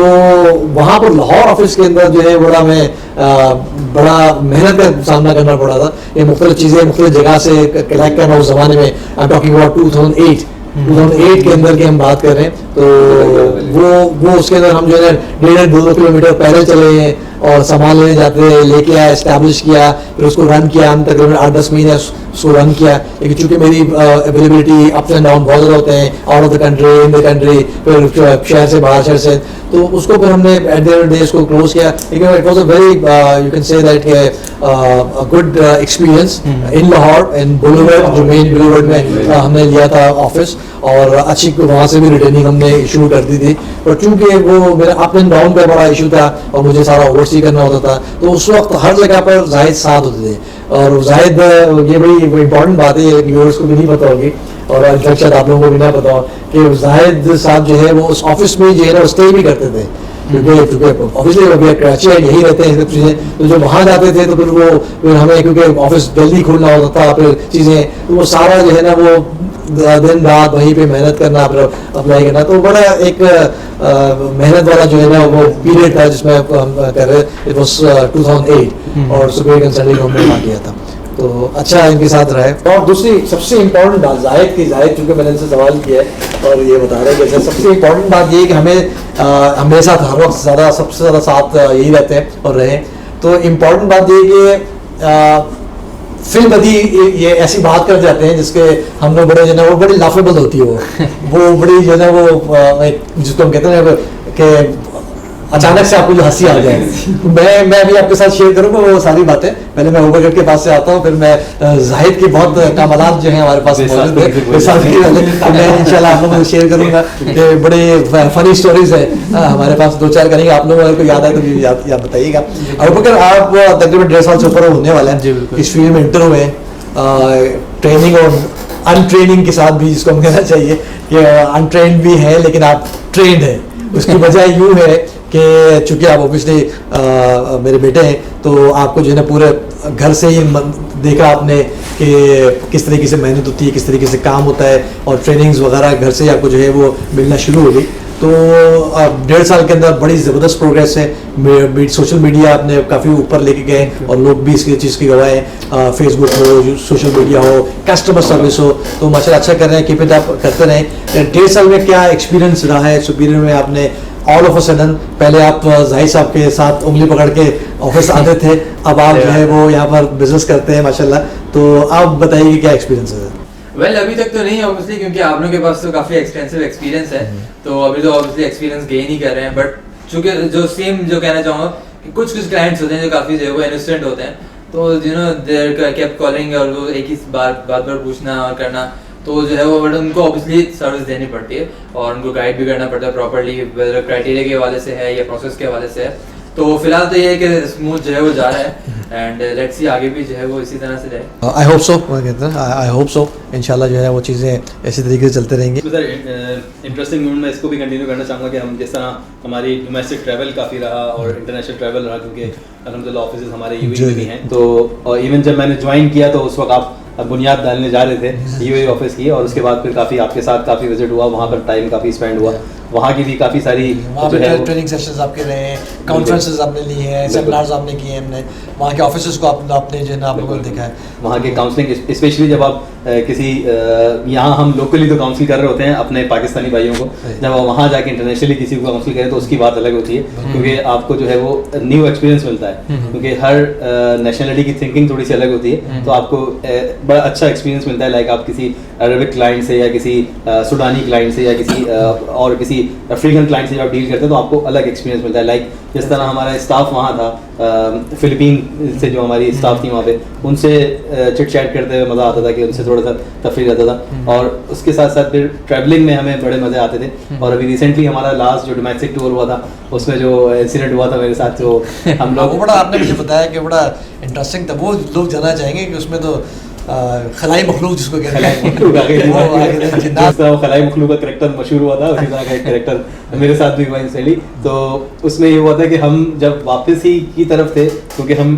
वहाँ पर लाहौर ऑफिस के अंदर जो है बड़ा मेहनत का सामना करना पड़ा था। ये मुख्तलिफ चीज़ें मुख्तलिफ जगह से कलेक्ट करना उस ज़माने में, आई एम टॉकिंग अबाउट 2008 के अंदर की हम बात कर रहे हैं। तो वो उसके अंदर हम जो है 1.5-2 किलोमीटर पैदल चले हैं और सामान लेने जाते लेके आया, इस्टेब्लिश किया, फिर उसको रन किया। हम तकरीबन 8-10 महीने उसको रन किया। लेकिन चूंकि मेरी अवेलेबिलिटी अप एंड डाउन बहुत ज़्यादा होते हैं, out of the country, in the country, फिर शहर से बाहर, शहर से, तो उसको फिर हमने एट द एंड डे इसको क्लोज किया। लेकिन it was a very you can say that good experience in Lahore, in boulevard, जो मेन बुलूवर्ड में हमने लिया था ऑफिस, और अच्छी वहाँ से भी रिटर्निंग हमने शुरू कर दी थी। और चूंकि वो मेरा अप एंड डाउन का बड़ा इशू था और मुझे सारा ओवरसी करना होता था, तो उस वक्त हर जगह पर जाहिद साथ होते थे। और जाहिद, ये बड़ी इंपॉर्टेंट बात है, व्यूअर्स को भी नहीं पता होगी और इनफैक्ट शायद आप लोगों को भी ना पता हो कि जाहिद साहब जो है वो उस ऑफिस में जो है ना स्टे भी करते थे, क्योंकि ऑब्वियसली कराची है, यही रहते हैं सब चीज़ें। तो जब वहाँ जाते थे तो फिर हमें, क्योंकि ऑफिस जल्दी खुलना होता था, फिर चीज़ें, तो वो सारा जो है ना वो दिन रात वहीं पे मेहनत करना, अप्लाई करना, तो बड़ा एक मेहनत वाला जो है ना वो पीरियड था जिसमें हम कर रहे। इट वॉज 2008 और सुपीरियर कंसल्टिंग हमने वहाँ किया था। तो अच्छा इनके साथ रहे। और दूसरी सबसे इम्पोर्टेंट बात जाहिद चूँकि मैंने इनसे सवाल किया है और ये बता रहे हैं कि सबसे इम्पोर्टेंट बात ये कि हमें साथ हर वक्त सबसे ज़्यादा साथ यही रहते हैं और रहे। तो इम्पोर्टेंट बात ये कि फिल्म बदी ये ऐसी बात कर जाते हैं जिसके हम लोग बड़े जो है वो बड़ी लाफेबल होती है, वो बड़ी जो है वो जिसको हम कहते हैं कि अचानक से आपको जो हंसी आ जाए। मैं भी आपके साथ शेयर करूंगा वो सारी बातें। पहले मैं ओवरगेट के पास से आता हूँ, फिर मैं जाहिद की बहुत कमालात जो हैं हमारे पास मौजूद है, मैं इंशाल्लाह आप लोगों को शेयर करूंगा कि बड़े फनी स्टोरीज है हमारे पास, 2-4 करेंगे। आप लोगों को याद आए तो याद बताइएगा। और अगर आप तकरीबन 1.5 साल से ऊपर होने वाला है इस फील्ड में इंटर हुए, ट्रेनिंग और अनट्रेनिंग के साथ भी, जिसको हम कहना चाहिए कि अनट्रेंड भी है लेकिन आप ट्रेंड है। उसकी वजह यूँ है कि चूँकि आप ऑब्वियसली मेरे बेटे हैं, तो आपको जो है ना पूरे घर से ही देखा आपने कि किस तरीके से मेहनत होती है, किस तरीके से काम होता है, और ट्रेनिंग्स वगैरह घर से ही आपको जो है वो मिलना शुरू हो गई। तो 1.5 साल के अंदर बड़ी ज़बरदस्त प्रोग्रेस है। सोशल मीडिया आपने काफ़ी ऊपर लेके गए और लोग भी इसकी चीज़ की गवाह हैं। फेसबुक हो, सोशल मीडिया हो, कस्टमर सर्विस हो, तो माशाल्लाह अच्छा कर रहे हैं, कीप इट अप करते रहें। 1.5 साल में क्या एक्सपीरियंस रहा है सुपीरियर में? आपने ऑल ऑफ अ सडन, पहले आप जाहिद साहब के साथ उंगली पकड़ के ऑफिस आते थे, अब आप जो है वो यहाँ पर बिजनेस करते हैं माशाल्लाह। तो आप बताइए क्या एक्सपीरियंस है? वेल अभी तक तो नहीं ऑब्वियसली, क्योंकि आप लोगों के पास तो काफ़ी एक्सटेंसिव एक्सपीरियंस है, तो अभी तो ऑब्वियसली एक्सपीरियंस गेन ही कर रहे हैं। बट चूँकि जो कहना चाहूँगा कि कुछ क्लाइंट्स होते हैं जो काफ़ी जो है वो इनोसेंट होते हैं, तो you know there kept calling और वो एक ही बार पूछना और करना, तो जो है वो बट उनको ऑब्वियसली सर्विस देनी पड़ती है और उनको गाइड भी करना पड़ता है प्रॉपर्ली, वेदर क्राइटेरिया के हवाले से है या प्रोसेस के हवाले से है। तो फिलहाल तो ये है कि स्मूथ जो है वो जा रहा है। एंड लेट्स सी आगे भी जो है वो इसी तरह से जाए। आई होप सो, कहते हैं आई होप सो, इंशाल्लाह जो है वो चीज़ें इसी तरीके से चलते रहेंगी। तो सर इंटरेस्टिंग मूड में इसको भी कंटिन्यू करना चाहूँगा कि हम जिस तरह हमारी डोमेस्टिक ट्रैवल काफ़ी रहा और इंटरनेशनल ट्रैवल रहा, क्योंकि अल्हम्दुलिल्लाह ऑफिस हमारे यूएई में भी हैं, तो और इवन जब मैंने ज्वाइन किया तो उस वक्त आप बुनियाद डालने जा रहे थे यूएई ऑफिस की, और उसके बाद फिर काफ़ी आपके साथ काफ़ी विजिट हुआ, वहाँ पर टाइम काफ़ी स्पेंड हुआ, वहाँ की भी काफ़ी सारी वहाँ जो पे है वो- ट्रेनिंग सेशंस आपके रहे हैं, कॉन्फ्रेंसेस आपने ली हैं, बिल्कुल। सेमिनार्स आपने किए हैं, हमने वहाँ के ऑफिसेस को आपने जो है ना आप लोगों ने देखा है। वहाँ के काउंसलिंग, स्पेशली जब आप किसी यहाँ हम लोकली तो काउंसिल कर रहे होते हैं अपने पाकिस्तानी भाइयों को, जब आप वहाँ जाके इंटरनेशनली किसी को काउंसिल करें तो उसकी बात अलग होती है, क्योंकि आपको जो है वो न्यू एक्सपीरियंस मिलता है, क्योंकि हर नेशनलिटी की थिंकिंग थोड़ी सी अलग होती है, तो आपको बड़ा अच्छा एक्सपीरियंस मिलता है। लाइक आप किसी अरबिक क्लाइंट से या किसी सुडानी क्लाइंट से या किसी और किसी अफ्रीकन क्लाइंट से जब आप डील करते हैं तो आपको अलग एक्सपीरियंस मिलता है। लाइक जिस तरह हमारा स्टाफ वहाँ था, फिलीपीन से जो हमारी स्टाफ थी वहाँ पे, उनसे चिट चैट करते हुए मज़ा आता था कि उनसे थोड़ा सा तफरी रहता था, और उसके साथ साथ फिर ट्रैवलिंग में हमें बड़े मज़े आते थे। और अभी रिसेंटली हमारा लास्ट जो डोमेस्टिक टूर हुआ था उसमें जो इंसिडेंट हुआ था मेरे साथ, जो हम वो लोग बड़ा आपने मुझे बताया कि बड़ा इंटरेस्टिंग था, वो लोग जानना चाहेंगे कि उसमें तो खलाई मखलूक जिसको कहते हैं वो आगे थे, जिन्नात। जिस तरह वो खलाई मखलूक का करेक्टर मशहूर हुआ था, उसी तरह का एक करेक्टर मेरे साथ भी हुआ इंसिडेंटली। तो उसमें ये हुआ था कि हम जब वापस ही की तरफ थे, क्योंकि हम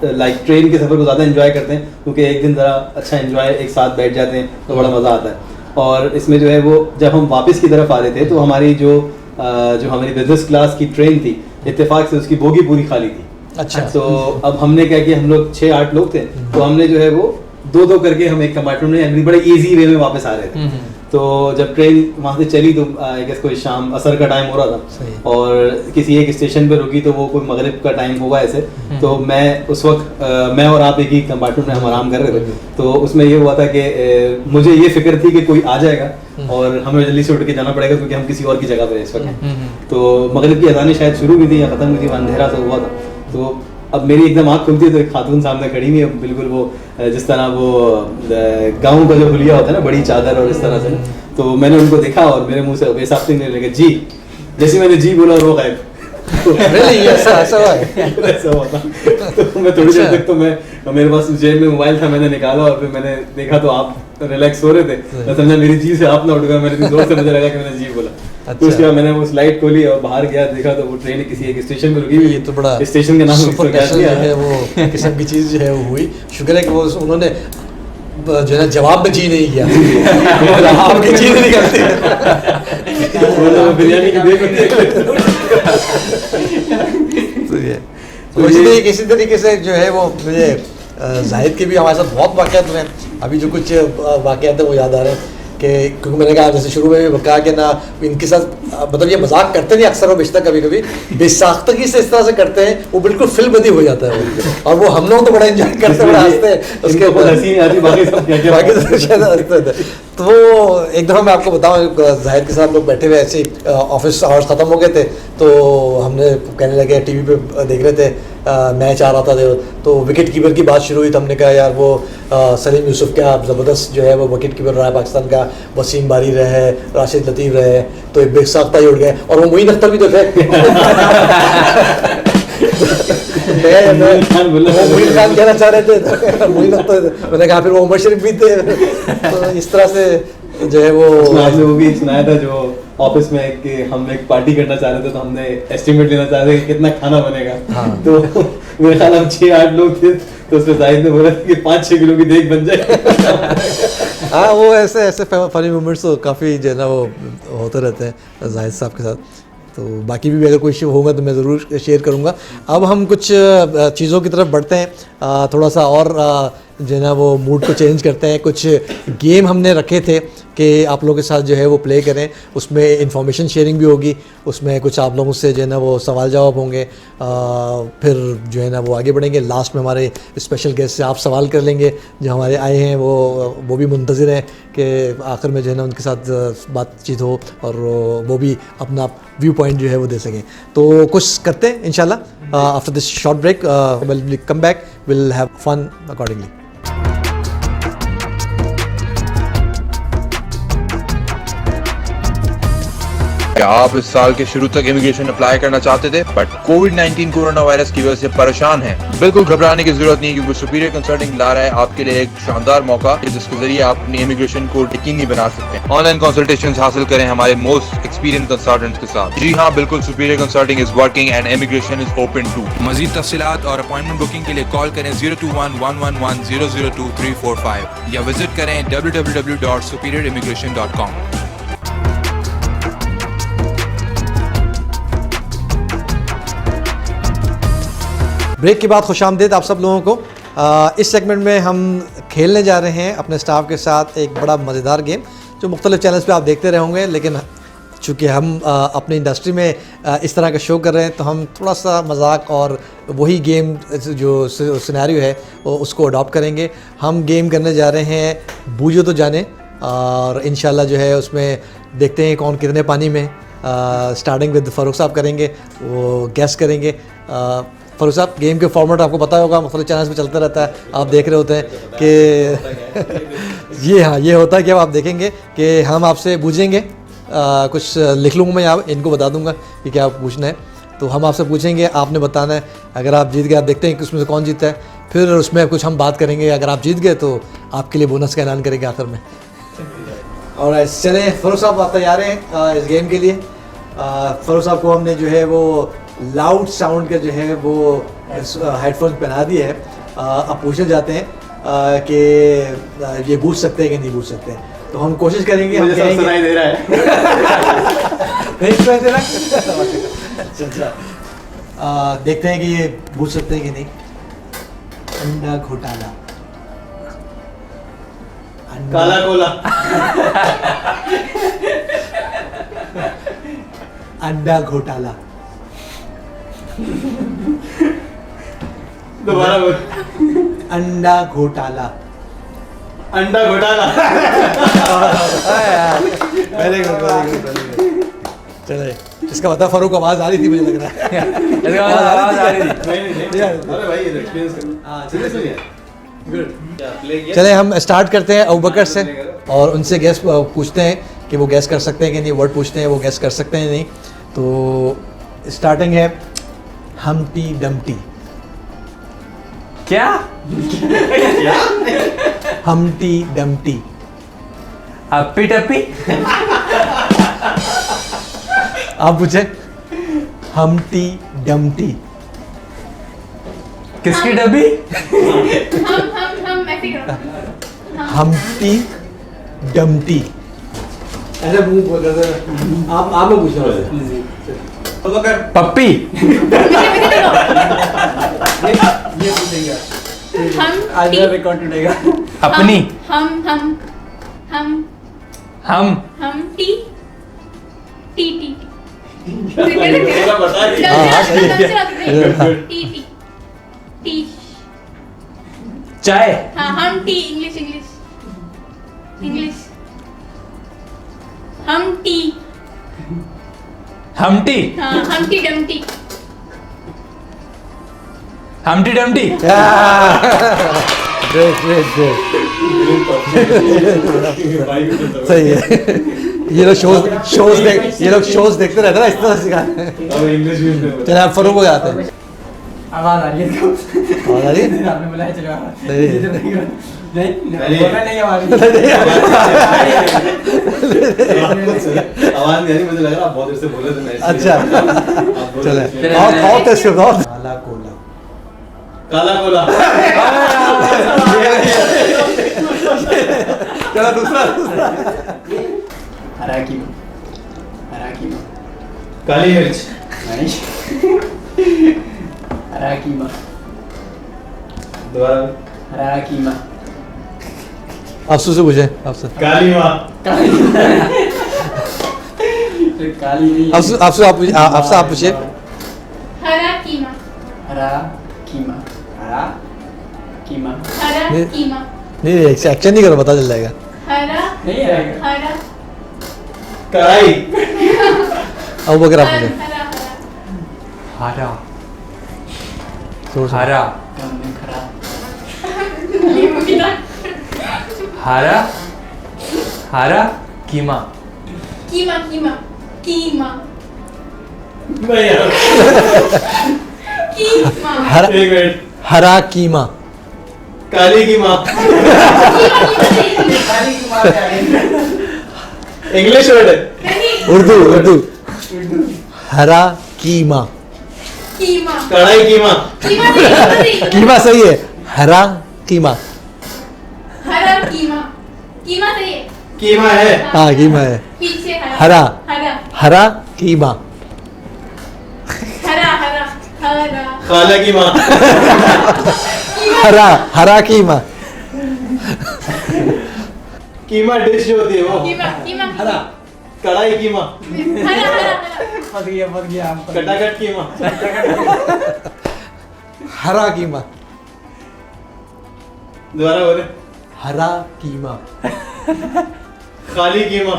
लाइक ट्रेन के सफ़र को ज़्यादा एंजॉय करते हैं, क्योंकि एक दिन ज़रा अच्छा एंजॉय एक साथ बैठ जाते हैं तो बड़ा मज़ा आता है। और इसमें जो है वो जब हम वापस की तरफ आ रहे थे तो हमारी जो हमारी बिजनेस क्लास की ट्रेन थी, इत्तेफाक से उसकी बोगी पूरी खाली थी। अच्छा। तो अब हमने क्या किया, हम लोग 6-8 लोग थे, तो हमने जो है वो 2-2 करके हम एक कंपार्टमेंट में बड़े इजी वे में वापस आ रहे थे। तो जब ट्रेन वहाँ से चली तो आई गेस कोई शाम असर का टाइम हो रहा सही। था, और किसी एक स्टेशन पे रुकी तो वो कोई मगरिब का टाइम होगा ऐसे, तो मैं उस वक्त मैं और आप एक ही कंपार्टमेंट में हम आराम कर रहे थे। तो उसमें ये हुआ था कि मुझे ये फिक्र थी कि कोई आ जाएगा और हमें जल्दी से उठ के जाना पड़ेगा, क्योंकि हम किसी और की जगह पे इस वक्त। तो मगरिब की अज़ानें शायद शुरू भी थी या ख़त्म हुई थी, अंधेरा सा हुआ था। तो अब मेरी एकदम आँख खुलती है तो एक खातून सामने खड़ी हुई है, बिल्कुल वो जिस तरह वो गाँव का जो हुलिया होता है ना, बड़ी चादर और इस तरह से। तो मैंने उनको देखा और मेरे मुंह से बेसाख्ती नहीं लगे जी, जैसे मैंने जी बोला और वो गायब। Really? ऐसा हुआ है? ऐसा हुआ था। तो मैं थोड़ी देर तक तो मेरे पास जेब में मोबाइल था, मैंने निकाला और फिर मैंने देखा तो आप रिलैक्स हो रहे थे, मैं समझा मेरी जी से आप ना उठ गया, मेरे इतनी जोर से मुझे लगा कि मैंने जी बोला। तो उसके बाद मैंने वो स्लाइड खोली और बाहर गया, देखा तो वो ट्रेन किसी एक स्टेशन पे रुकी हुई। ये तो बड़ा स्टेशन का नाम सुपर इसको जो क्या है वो किस्म की चीज़ जो है वो हुई। शुक्र है कि वो उन्होंने जो है जवाब में जी नहीं किया, आपकी जी नहीं निकलती। बिरयानी की देख तो ये तो इसी तरीके से जो है वो मुझे जाहिद के भी हमारे साथ बहुत वाक़यात हुए हैं। अभी जो कुछ वाक़यात हैं वो याद आ रहे हैं कि क्योंकि मैंने कहा जैसे शुरू में भी कहा कि ना इनके साथ मतलब ये मजाक करते नहीं अक्सर और बेशतर, कभी कभी बेसाख्तगी से इस तरह से करते हैं वो बिल्कुल फिल्म बंदी हो जाता है वो। और वो हम लोग तो बड़ा एंजॉय करते हैं, बड़ा हंसते हैं उसके ऊपर, हंसी नहीं आती, बाकी सब क्या बाकी तो शायद हंसते थे। तो वो एक दफ़ा मैं आपको बताऊँ, जाहिद के साथ लोग बैठे हुए ऐसे ऑफिस आवर्स ख़त्म हो गए थे, तो हमने कहने लगे टीवी पे देख रहे थे मैच आ रहा था, तो विकेट कीपर की बात शुरू हुई, तो हमने कहा यार वो सलीम यूसुफ क्या ज़बरदस्त जो है वो विकेट कीपर रहा है पाकिस्तान का, वसीम बारी रहे, राशिद लतीफ़ रहे, तो एक बेसाख्ता ही उड़ गए, और वो मोइन अख्तर भी तो थे। मोइन खान कहना चाह रहे थे, मोइन अख्तर, मैंने कहा फिर वो उमर शरीफ भी थे। तो इस तरह से जो है वो आपने वो भी सुनाया था जो ऑफिस में कि हम एक पार्टी करना चाह रहे थे, तो हमने एस्टिमेट लेना चाह रहे थे कि कितना खाना बनेगा। तो मेरे ख्याल हम 6-8 लोग थे, तो उसमें जाहिद ने बोला कि 5-6 किलो की देग बन जाए। हाँ, वो ऐसे फनी मोमेंट्स तो काफ़ी जो है ना वो होते रहते हैं जाहिद साहब के साथ। तो बाकी भी अगर कोई इशू होगा तो मैं ज़रूर शेयर करूँगा। अब हम कुछ चीज़ों की तरफ बढ़ते हैं, थोड़ा सा और जो है ना वो मूड को चेंज करते हैं। कुछ गेम हमने रखे थे कि आप लोगों के साथ जो है वो प्ले करें, उसमें इंफॉर्मेशन शेयरिंग भी होगी, उसमें कुछ आप लोगों से जो है ना वो सवाल जवाब होंगे, फिर जो है ना वो आगे बढ़ेंगे। लास्ट में हमारे स्पेशल गेस्ट से आप सवाल कर लेंगे जो हमारे आए हैं, वो भी मुंतज़िर हैं कि आखिर में जो है ना उनके साथ बातचीत हो और वो भी अपना व्यू पॉइंट जो है वो दे सकें। तो कुछ करते हैं इंशाल्लाह। After this short break will come back, will have fun accordingly. क्या आप इस साल के शुरू तक इमिग्रेशन अप्लाई करना चाहते थे बट कोविड-19 कोरोना वायरस की वजह से परेशान हैं? बिल्कुल घबराने की जरूरत नहीं, क्योंकि सुपीरियर कंसल्टिंग ला रहा है आपके लिए एक शानदार मौका जिसके जरिए आप अपनी इमिग्रेशन को यकीनी बना सकते हैं। ऑनलाइन कंसल्टेशंस हासिल करें हमारे मोस्ट एक्सपीरियंस कंसल्टेंट्स के साथ। जी हाँ, बिल्कुल, Superior Consulting is working and immigration is open too. मजीद तफसीलात और अपॉइंटमेंट बुकिंग के लिए कॉल करें 021-111-002-345 या विजिट करें www.superiorimmigration.com। ब्रेक के बाद खुशामदीद आप सब लोगों को। इस सेगमेंट में हम खेलने जा रहे हैं अपने स्टाफ के साथ एक बड़ा मज़ेदार गेम जो मुख्तलिफ चैनल्स पे आप देखते रहे होंगे, लेकिन चूँकि हम अपनी इंडस्ट्री में इस तरह का शो कर रहे हैं तो हम थोड़ा सा मजाक और वही गेम जो सिनेरियो है उसको अडॉप्ट करेंगे। हम गेम करने जा रहे हैं बूझो तो जाने, और इंशाल्लाह जो है उसमें देखते हैं कौन कितने पानी में। स्टार्टिंग विद फ़ारूक साहब करेंगे, वो गैस करेंगे। फ़ारूक साहब, गेम के फॉर्मेट आपको पता होगा, मुख्तलिफ चैनल्स पे चलता रहता है, आप देख रहे होते हैं कि ये होता है कि अब आप देखेंगे कि हम आपसे पूछेंगे, कुछ लिख लूँगा मैं यहाँ, इनको बता दूँगा कि क्या पूछना है। तो हम आपसे पूछेंगे, आपने बताना है। अगर आप जीत गए, आप देखते हैं कि उसमें से कौन जीतता है, फिर उसमें कुछ हम बात करेंगे। अगर आप जीत गए तो आपके लिए बोनस का ऐलान करेंगे आखिर में। और चले फ़ारूक साहब, आप तैयार हैं इस गेम के लिए? फ़ारूक साहब को हमने जो है वो लाउड साउंड के जो है वो हेडफोन पहना दिए हैं। अब पूछने जाते हैं कि ये पूछ सकते हैं कि नहीं पूछ सकते हैं। तो हम कोशिश करेंगे, हम कहेंगे सुनाई दे रहा है। नहीं सुनाई दे रहा। अच्छा, देखते हैं कि ये पूछ सकते हैं कि नहीं। अंडा घोटाला, काला कोला, अंडा घोटाला, दोबारा बोल। अंडा घोटाला, अंडा घोटाला। Very good, very good. चले, इसका मतलब फ़ारूक आवाज़ आ रही थी, मुझे लग रहा है। आवाज आ रही थी। नहीं, अरे भाई एक्सपीरियंस करो। हाँ, चलिए सुनिए। गुड। क्या प्ले किया? चले, हम स्टार्ट करते हैं अबू बकर से और उनसे गैस पूछते हैं कि वो गैस कर सकते हैं कि नहीं। वर्ड पूछते हैं, वो गैस कर सकते हैं नहीं। तो स्टार्टिंग है हमटी डमटी। क्या? हमटी डमटी। अप्पी टप्पी। आप पूछे। हमटी डमटी। किसकी डब्बी? हम ऐसे करो। हमटी डमटी। ऐसे मुंह बोल रहे थे। आप लोग पूछ रहे हो। पप्पी। ये पूछेंगे। हम आज मेरा रिकॉर्ड टूटेगा। अपनी। हम टी टी टी पूरा बता दिया। हाँ, सही है। T T T. चाय। हाँ, हम टी। इंग्लिश हम टी। हमटी। हाँ, हमटी Dumpty. हमटी Dumpty. Great great great, सही है। ये लोग शोज देखते रहते ना, इस तरह सिखाते हैं। अब इंग्लिश भी चलिए, आप फ़ारूक हो जाते हैं। आवाज़ आ रही है। आवाज़ आ रही है? आपने बुलाया, चलो नहीं। नहीं, बोलना नहीं आवाज़। आवाज नहीं आ रही, मुझे लग रहा आप बहुत देर से बोले थे। मैं इसलिए- अच्छा, आप बोल चले, रहे थे। और टेस्ट करता हूँ। काला कोला। काला कोला। चलो दूसरा। हरा कीमा। काली मिर्च। नहीं। हरा कीमा। दोबारा। हरा कीमा। आपसे से पूछे, आपसे काली माँ। काली नहीं है। आपसे आप पूछिए। हरा कीमा। हरा कीमा। हरा नहीं। कीमा। नहीं, एक्शन नहीं करो, पता चल जाएगा। हरा नहीं आएगा। हरा कढ़ाई। अब बकर आप पूछे। हरा हरा। जोर से। हरा। खराब। हरा। हरा कीमा। कीमा कीमा। कीमा नहीं यार कीमा हरा एक मिनट हरा कीमा काली की माँ इंग्लिश वर्ड है नहीं उर्दू उर्दू हरा कीमा कीमा कढ़ाई की माँ कीमा नहीं कीमा सही है हरा कीमा हरा कीमा कीमा सही है कीमा है हाँ कीमा है पीछे हरा हरा हरा कीमा हरा हरा हरा खाला की माँ हरा हरा कीमा कीमा डिश जो होती है वो कीमा कीमा हरा कढ़ाई की माँ हरा हरा फंस गया हम कटाकट की माँ हरा कीमा दोबारा बोले हरा कीमा खाली की माँ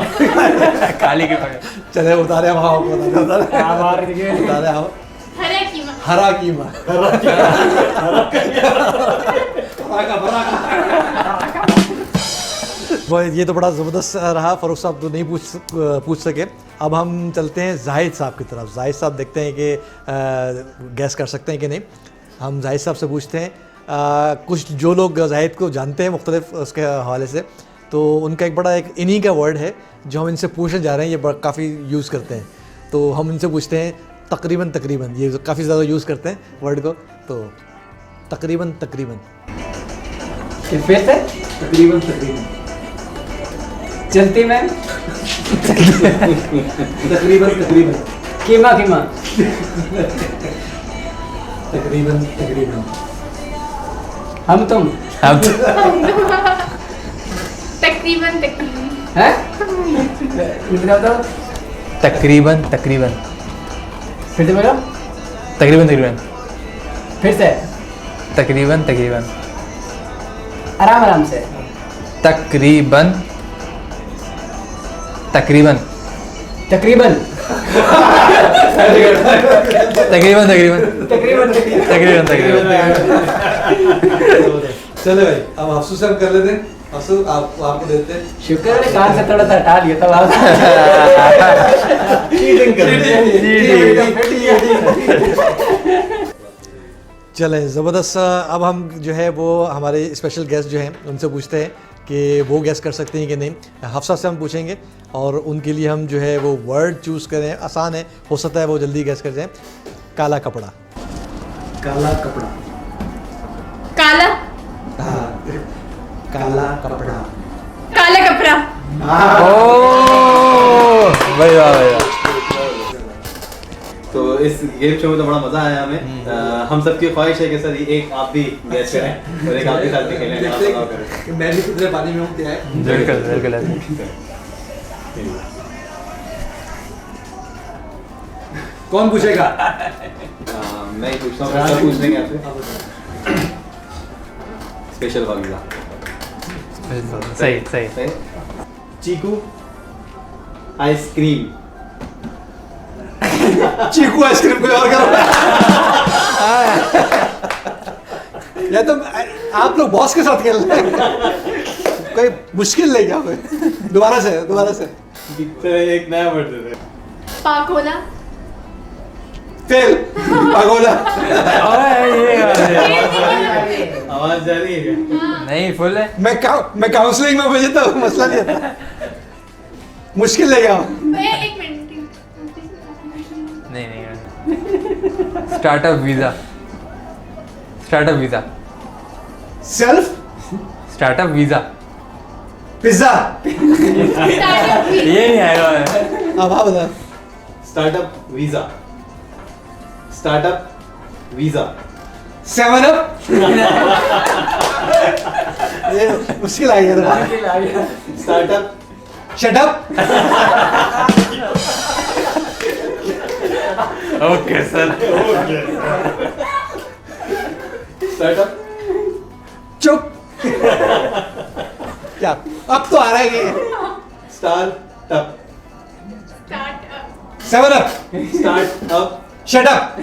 काली के पास चले उतारे हम हाँ उतारे हम हरा कीमा हरा कीमा वो ये तो बड़ा ज़बरदस्त रहा। फ़ारूक साहब तो नहीं पूछ सके। अब हम चलते हैं जाहिद साहब की तरफ। जाहिद साहब देखते हैं कि गैस कर सकते हैं कि नहीं। हम जाहिद साहब से पूछते हैं कुछ जो लोग जाहिद को जानते हैं मुख्तलिफ उसके हवाले से, तो उनका एक बड़ा एक इन्हीं का वर्ड है जो हम इनसे पूछने जा रहे हैं। ये काफ़ी यूज़ करते हैं, तो हम इनसे पूछते हैं तकरीबन तकरीबन, ये काफ़ी ज़्यादा यूज़ करते हैं वर्ड को, तो तकरीबन तकरीबन फिर से तकरीबन तकरीबन चलती में तकरीबन तकरीबन कीमा कीमा तकरीबन तकरीबन हम तुम तकरीबन तकरीबन हैं बताओ तकरीबन तकरीबन फिर से बोलो तकरीबन तकरीबन फिर से तकरीबन तकरीबन आराम आराम से तकरीबन तकरीबन तकरीबन तकरीबन तकरीबन तकरीबन तकरीबन तकरीबन चले भाई, अब अफसोस हम कर लेते हैं। अफसोस आपको देते हैं। शुक्र है कान से थोड़ा सा हटा लिया तब आप चीटिंग कर चलें ज़बरदस्त। अब हम जो है वो हमारे स्पेशल गेस्ट जो हैं उनसे पूछते हैं कि वो गेस कर सकते हैं कि नहीं। हफ्सा से हम पूछेंगे और उनके लिए हम जो है वो वर्ड चूज़ करें। आसान है, हो सकता है वो जल्दी गेस कर जाएं। काला कपड़ा। काला कपड़ा काला हाँ, काला कपड़ा। काला कपड़ा भाई वाह भाई वाह। तो इस गेम शो में तो बड़ा मजा आया हमें। हम सबकी ख्वाहिश है कि सर एक आप भी गैस करें और एक आप भी साथ में खेलें। आप बताओ करें। मैं भी कितने पानी में हूँ क्या है। बिल्कुल बिल्कुल कौन पूछेगा? मैं ही पूछता हूँ, सब पूछ लेंगे आपसे। स्पेशल वाला सही सही चीकू आइसक्रीम। चीकू आइसक्रीम कोई और करो। या तो आप लोग बॉस के साथ खेल रहे हैं। कोई मुश्किल नहीं क्या कोई। दोबारा से एक नया वर्ड दे दे। पाकोला फेल। पागोला। आवाज जा रही है क्या? नहीं फुल है। मैं काउंसलिंग में मुझे तो मसला नहीं आता। मुश्किल ले गया। एक मिनट नहीं नहीं startup visa startup visa self startup visa pizza. Startup ये नहीं आएगा। अब आप बता। Startup visa. Startup visa. 7 up. ये मुश्किल आ गया। Startup shut up. Okay sir. Startup चुप। क्या अब तो आ रहा है ये। Startup 7 up. Startup shut up.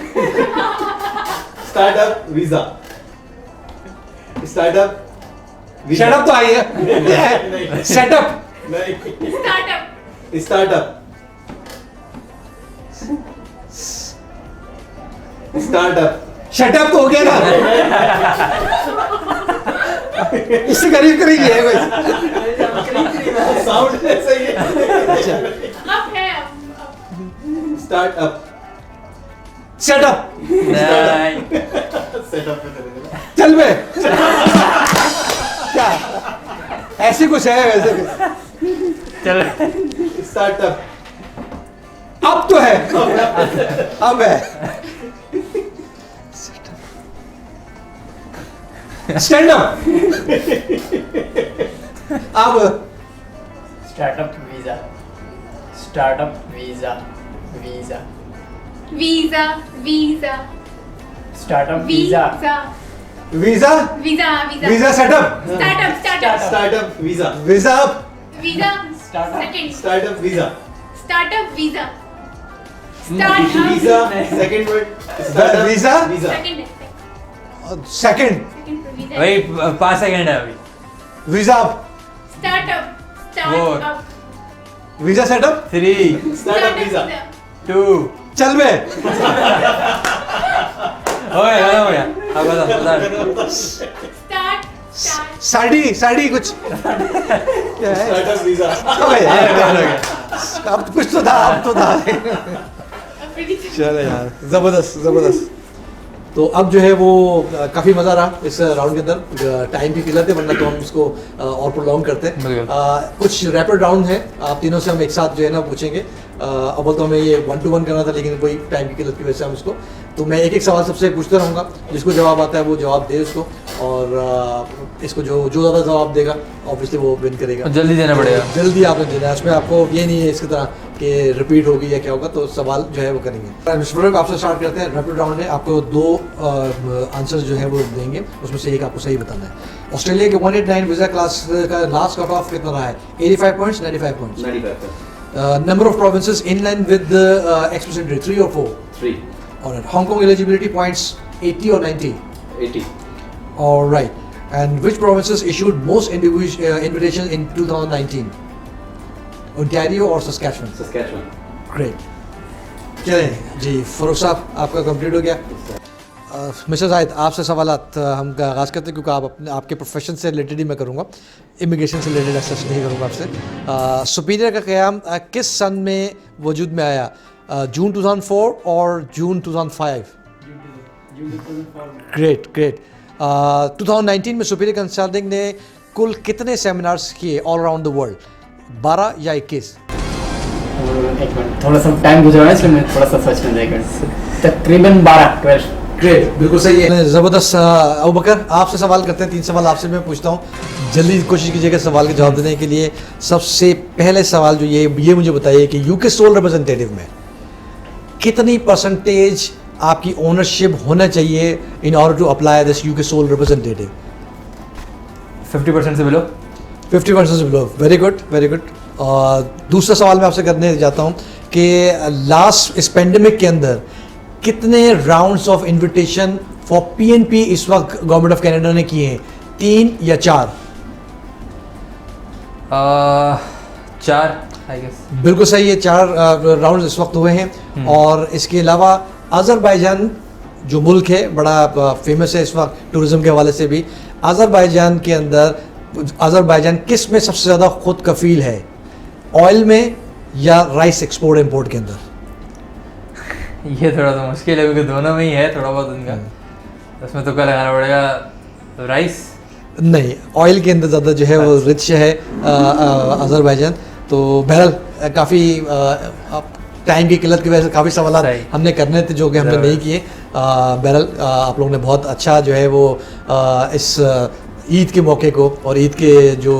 Startup visa. Startup shut up तो आई है। सेटअप। नहीं startup startup startup shut up तो हो गया ना, इससे करीब करीब ही है कोई। साउंड ऐसा ही है। अच्छा, अब है अब स्टार्टअप सेटअप, नहीं सेटअप पे चले चल बे। क्या ऐसी कुछ है वैसे कुछ? चल स्टार्टअप अब तो है, अब है। स्टैंड अप, अब startup visa, startup visa, visa, visa visa startup visa, visa visa, visa visa setup, startup startup startup visa visa up, visa Startup. Second startup visa startup visa visa second word visa? Visa second second visa वही 5 second है अभी। Visa up, startup वो। Startup visa setup, 3 startup visa 2 चल बे। हो गया, खत्म हो गया। अब बता स्टार्ट स्टार्ट साड़ी साड़ी कुछ क्या है? स्टार्टअप वीजा अबे यार, अब कुछ तो था, अब तो था। चले यार, जबरदस्त जबरदस्त। तो अब जो है वो काफ़ी मज़ा रहा इस राउंड के अंदर। टाइम की किल्लत है, वरना तो हम इसको और प्रोलॉन्ग करते हैं। बिल्कुल। कुछ रैपिड राउंड है, आप तीनों से हम एक साथ जो है ना पूछेंगे। अव्वल तो हमें ये 1-to-1 करना था, लेकिन कोई टाइम की किल्लत की वजह से हम इसको, तो मैं एक एक सवाल सबसे पूछता रहूँगा, जिसको जवाब आता है वो जवाब दे उसको, और इसको जो ज़्यादा जवाब देगा ऑब्वियसली वो विन करेगा। जल्दी देना पड़ेगा। जल्दी आपने देना है, इसमें आपको ये नहीं है इसकी तरह कि रिपीट होगी या क्या होगा, तो सवाल जो है वो करेंगे। मिस्टर फारूक, आपसे स्टार्ट करते हैं। रैपिड राउंड है, आपको 2 आंसर जो है वो देंगे, उसमें से एक आपको सही बताना है। ऑस्ट्रेलिया के 189 वीजा क्लास का लास्ट कट ऑफ कितना रहा है? 85 points, 95 points? 95 number of provinces in line with express entry, 3 or 4? 3 और Hong Kong eligibility points 80 or 90? 80 All right. And which provinces issued most invitation in 2019? Ontario or Saskatchewan? Saskatchewan Great. चलें जी, फारूक साहब आपका complete हो गया। Mister Zahid, आपसे सवालात हम आगाज़ करते हैं, क्योंकि आप अपने आपके प्रोफेशन से रिलेटेड ही मैं करूँगा, इमिग्रेशन से रिलेटेड ऐसा नहीं करूँगा आपसे। सुपीरियर का क़याम किस सन में वजूद में आया? जून 2004 और जून 2005? Great great. 2019 में सुपीरियर कंसल्टिंग ने कुल कितने सेमिनार्स किए ऑल अराउंड द वर्ल्ड? 12 या 21? एक मिनट, थोड़ा सा टाइम गुजरा है इसलिए मैं थोड़ा सा सर्च करने का, तकरीबन 12-12। ग्रेट, बिल्कुल सही है, ज़बरदस्त। अबू बकर, आपसे सवाल करते हैं। 3 सवाल आपसे मैं पूछता हूँ, जल्दी कोशिश कीजिएगा सवाल के जवाब देने के लिए। सबसे पहले सवाल जो ये मुझे बताइए कि यूके सोल रिप्रेजेंटेटिव में कितनी परसेंटेज आपकी ओनरशिप होना चाहिए in order to apply this UK sole representative? 50% से बिलो। 50% से below, very good very good. और दूसरा सवाल मैं आपसे करने जाता हूँ कि लास्ट इस पेंडेमिक के अंदर कितने rounds of invitation for PNP इस वक्त गवर्नमेंट ऑफ कनाडा ने किए हैं? 3 या 4? 4 आई गेस। बिल्कुल सही है, 4 राउंड्स इस वक्त हुए हैं। और इसके अलावा अज़रबैजान जो मुल्क है बड़ा फेमस है इस वक्त टूरिज़्म के हवाले से भी। अज़रबैजान के अंदर अज़रबैजान किस में सबसे ज़्यादा खुद कफील है? ऑयल में या राइस एक्सपोर्ट इम्पोर्ट के अंदर? ये थोड़ा सा मुश्किल है, क्योंकि दोनों में ही है थोड़ा बहुत उनका, उसमें तुक्का लगाना पड़ेगा। राइस नहीं, ऑयल के अंदर ज़्यादा जो है वो रिच है अज़रबैजान। तो बहरहाल काफ़ी टाइम की किल्लत की वजह से काफ़ी सवाल हमने करने थे जो कि हमने नहीं किए। बहरहाल आप लोगों ने बहुत अच्छा जो है वो इस ईद के मौके को और ईद के जो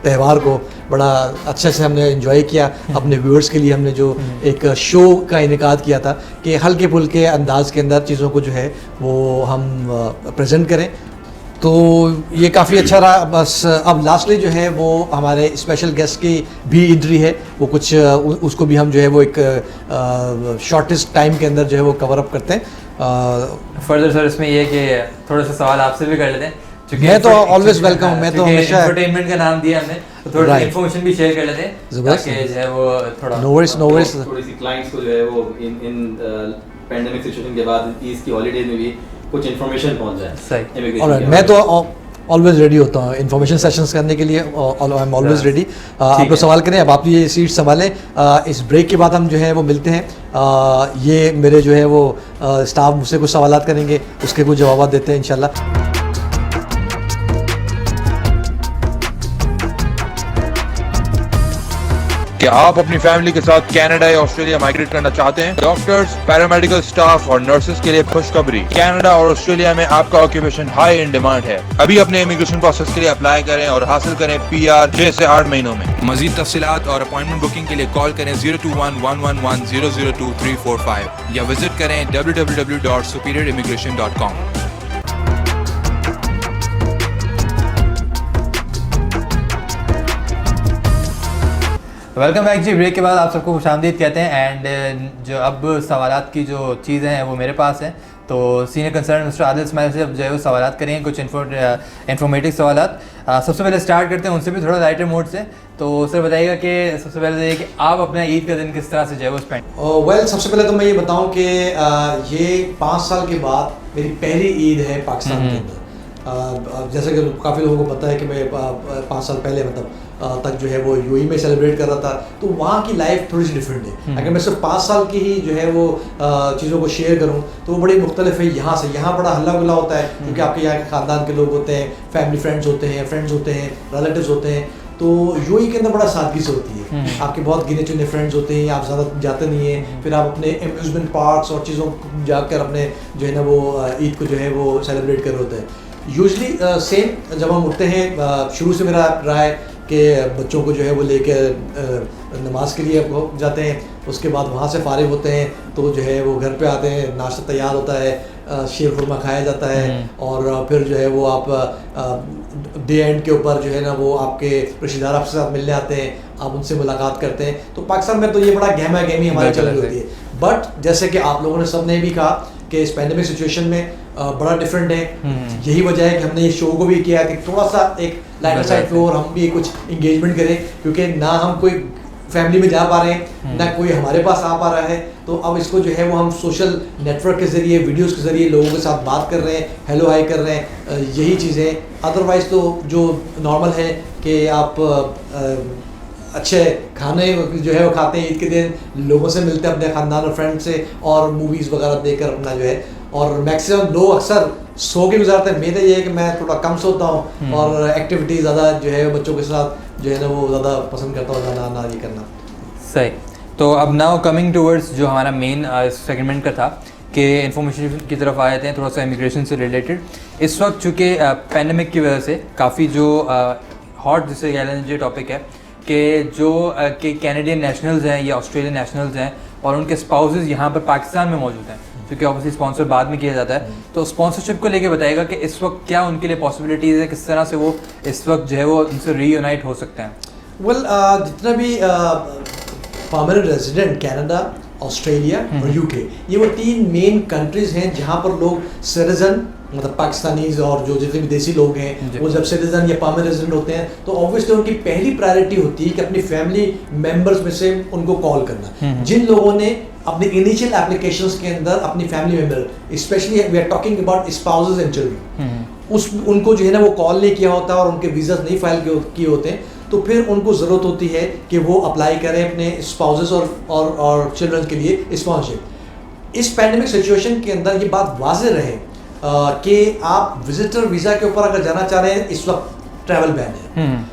त्यौहार को बड़ा अच्छे से हमने एंजॉय किया। अपने व्यूअर्स के लिए हमने जो एक शो का इनेकाद किया था कि हल्के फुल्के अंदाज के अंदर चीज़ों को जो है वो हम प्रेजेंट करें, तो ये काफ़ी अच्छा रहा। बस अब लास्टली जो है वो हमारे स्पेशल गेस्ट की भी एंट्री है, वो कुछ उसको भी हम जो है वो एक शॉर्टेस्ट टाइम के अंदर जो है वो कवर अप करते हैं। फर्दर सर इसमें ये है कि थोड़ा सा सवाल आपसे भी कर लेते हैं, मैं तो ऑलवेज वेलकम हूँ, मैं तो हमेशा एंटरटेनमेंट का नाम दिया हमने, तो थोड़ा इन्फॉर्मेशन भी शेयर कर लेते हैं ज़बरदस्त। ताकि जो है वो थोड़ा नो वरीज थोड़ी सी क्लाइंट्स को जो है वो इन पेंडेमिक सिचुएशन के बाद ईद की हॉलीडे में भी कुछ इन्फॉर्मेशन पहुंच जाए सही। immigration Alright, के मैं बारे तो ऑलवेज रेडी होता हूँ इन्फॉर्मेशन सेशंस करने के लिए। I am always ready. आप ठीक लोग है। सवाल करें, अब आप ये सीट संभालें। इस ब्रेक के बाद हम जो है वो मिलते हैं। ये मेरे जो है वो स्टाफ मुझसे कुछ सवालात करेंगे, उसके कुछ जवाब देते हैं इंशाल्लाह। क्या आप अपनी फैमिली के साथ कनाडा या ऑस्ट्रेलिया माइग्रेट करना चाहते हैं? डॉक्टर्स, पैरामेडिकल स्टाफ और नर्सेस के लिए खुशखबरी, कनाडा और ऑस्ट्रेलिया में आपका ऑक्यूपेशन हाई इन डिमांड है। अभी अपने इमिग्रेशन प्रोसेस के लिए अप्लाई करें और हासिल करें PR 6 से 8 महीनों में। मजीद तफसीलात और अपॉइंटमेंट बुकिंग के लिए कॉल करें 021-111-002-345 या विजिट करें www.superiorimmigration.com। वेलकम बैक जी। ब्रेक के बाद आप सबको खुशामदीद कहते हैं। एंड जो अब सवालात की जो चीज़ें हैं वो मेरे पास हैं, तो senior concern mister Adil Ismail से अब जो है वो सवालात करेंगे, कुछ इन्फॉर्मेटिव सवालात। सबसे पहले स्टार्ट करते हैं उनसे भी थोड़ा लाइटर मोड से। तो सर बताइएगा कि सबसे पहले ये कि आप अपना ईद का दिन किस तरह से जो है वो स्पेंड। वेल, सबसे पहले तो मैं ये बताऊं कि ये 5 साल के बाद मेरी पहली ईद है पाकिस्तान के अंदर। जैसे कि काफ़ी लोगों को पता है कि मैं 5 साल पहले तक जो है वो यूएई में सेलिब्रेट कर रहा था, तो वहाँ की लाइफ थोड़ी सी डिफरेंट है। अगर मैं सिर्फ 5 साल की ही जो है वो चीज़ों को शेयर करूँ तो वो बड़ी मुख्तलिफ है यहाँ से। यहाँ बड़ा हल्ला गुल्ला होता है क्योंकि आपके यहाँ के ख़ानदान के लोग होते हैं, फैमिली फ्रेंड्स होते हैं, रिलेटिव्स होते हैं। तो यूएई के अंदर बड़ा सादगी से होती है। आपके बहुत गिने चुने फ्रेंड्स होते हैं, आप ज़्यादा जाते नहीं हैं, फिर आप अपने अम्यूज़मेंट पार्क्स और चीज़ों जाकर अपने जो है ना वो ईद को जो है वो सेलिब्रेट कर रहे होते हैं। यूजली सेम जब हम उठते हैं, शुरू से मेरा रहा है कि बच्चों को जो है वो लेकर नमाज के लिए जाते हैं, उसके बाद वहाँ से फारिग होते हैं तो जो है वो घर पे आते हैं, नाश्ता तैयार होता है, शीर खुरमा खाया जाता है और फिर जो है वो आप डे एंड के ऊपर जो है ना वो आपके रिश्तेदार आपके साथ मिलने आते हैं, आप उनसे मुलाकात करते हैं। तो पाकिस्तान में तो ये बड़ा गहमा गहमी हमारी चल रही होती है। बट जैसे कि आप लोगों ने सब ने भी कहा कि इस पैंडेमिक सिचुएशन में बड़ा डिफरेंट है। यही वजह है कि हमने ये शो को भी किया कि थोड़ा सा एक लाइटर साइड पे और हम भी कुछ इंगेजमेंट करें, क्योंकि ना हम कोई फैमिली में जा पा रहे हैं ना कोई हमारे पास आ पा रहा है। तो अब इसको जो है वो हम सोशल नेटवर्क के ज़रिए, वीडियोस के ज़रिए लोगों के साथ बात कर रहे हैं, हेलो हाई कर रहे हैं, यही चीज़ें। अदरवाइज़ तो जो नॉर्मल है कि आप अच्छे खाने जो है वो खाते हैं ईद के दिन, लोगों से मिलते हैं अपने ख़ानदान और फ्रेंड से, और मूवीज़ वगैरह देखकर अपना जो है। और मैक्सिमम लोग अक्सर सो के गुजारते हैं। मेरा ये है कि मैं थोड़ा कम सोता हूँ और एक्टिविटी ज़्यादा जो है बच्चों के साथ जो है ना वो ज़्यादा पसंद करता हूँ ना ये करना। सही। तो अब नाउ कमिंग टूवर्ड्स जो हमारा मेन सेगमेंट का था कि इन्फॉर्मेशन की तरफ आए थे, थोड़ा सा इमिग्रेशन से रिलेटेड। इस वक्त चूँकि पैंडेमिक की वजह से काफ़ी जो हॉट जिसे कह लें जो टॉपिक है कि जो कि कैनेडियन नेशनल्स हैं या ऑस्ट्रेलियन नेशनल्स हैं और उनके स्पाउसेस यहाँ पर पाकिस्तान में मौजूद हैं, क्योंकि ऑब्वियसली स्पॉन्सर बाद में किया जाता है। तो स्पॉन्सरशिप को लेके बताएगा कि इस वक्त क्या उनके लिए पॉसिबिलिटीज़ है, किस तरह से वो इस वक्त जो है वो उनसे रीयूनाइट हो सकते हैं। वेल, जितना भी परमानेंट रेजिडेंट कनाडा, ऑस्ट्रेलिया और यूके, ये वो 3 मेन कंट्रीज़ हैं जहाँ पर लोग सिटीजन मतलब पाकिस्तानीज और जो जितने विदेशी लोग हैं वो जब सिटीजन या परमानेंट रेजिडेंट होते हैं तो ऑब्वियसली उनकी पहली प्रायोरिटी होती है कि अपनी फैमिली मेंबर्स में से उनको कॉल करना। जिन लोगों ने अपने इनिशियल एप्लीकेशंस के अंदर अपनी family member, specially we are talking about spouses and children, उनको जो है ना वो कॉल नहीं किया होता और उनके वीज़ा नहीं फाइल किए होते हैं, तो फिर उनको ज़रूरत होती है कि वो अप्लाई करें अपने स्पाउसेस और चिल्ड्रन के लिए स्पॉन्सरशिप। इस पैंडेमिक सिचुएशन के अंदर ये बात वाज़ेह रहे कि आप विजिटर वीज़ा के ऊपर अगर जाना चाह रहे हैं, इस वक्त ट्रैवल बैन है।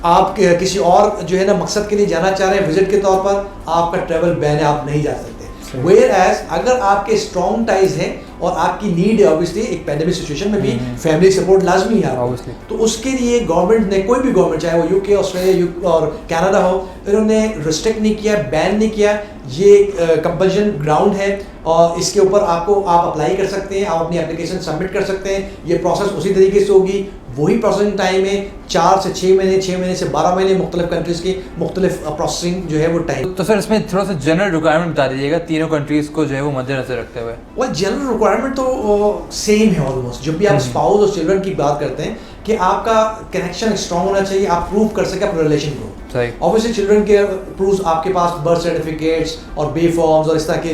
आप किसी और जो है ना मकसद के लिए जाना चाह रहे हैं विजिट के तौर पर, आपका ट्रैवल बैन है, आप नहीं जा सकते। वेयर एज अगर आपके स्ट्रॉन्ग टाइज हैं और आपकी नीड है, ऑब्वियसली एक पैंडेमिक सिचुएशन में भी फैमिली सपोर्ट लाजमी है आपको, तो उसके लिए गवर्नमेंट ने, कोई भी गवर्नमेंट चाहे वो यूके, ऑस्ट्रेलिया और कनाडा हो, इन्होंने रिस्ट्रिक्ट नहीं किया, बैन नहीं किया। ये कंपल्शन ग्राउंड है और इसके ऊपर आप अप्लाई कर सकते हैं, आप अपनी एप्लीकेशन सबमिट कर सकते हैं। ये प्रोसेस उसी तरीके से होगी, वही प्रोसेसिंग टाइम है, 4 से 6 महीने, 6 महीने से 12 महीने मुख्तलिफ कंट्रीज़ की मुख्तलिफ प्रोसेसिंग जो है वो टाइम। तो सर इसमें थोड़ा सा जनरल रिक्वायरमेंट बता दीजिएगा तीनों कंट्रीज़ को जो है वो मद्देनजर रखते हुए। वेल जनरल रिक्वायरमेंट तो सेम है ऑलमोस्ट। जब भी आप स्पाउस और चिल्ड्रन की बात करते हैं कि आपका कनेक्शन स्ट्रांग होना चाहिए, आप प्रूव कर सके अपने रिलेशन को। सही। ऑब्वियसली चिल्ड्रन के प्रूफ आपके पास बर्थ सर्टिफिकेट्स और बे फॉर्म्स और इस तरह के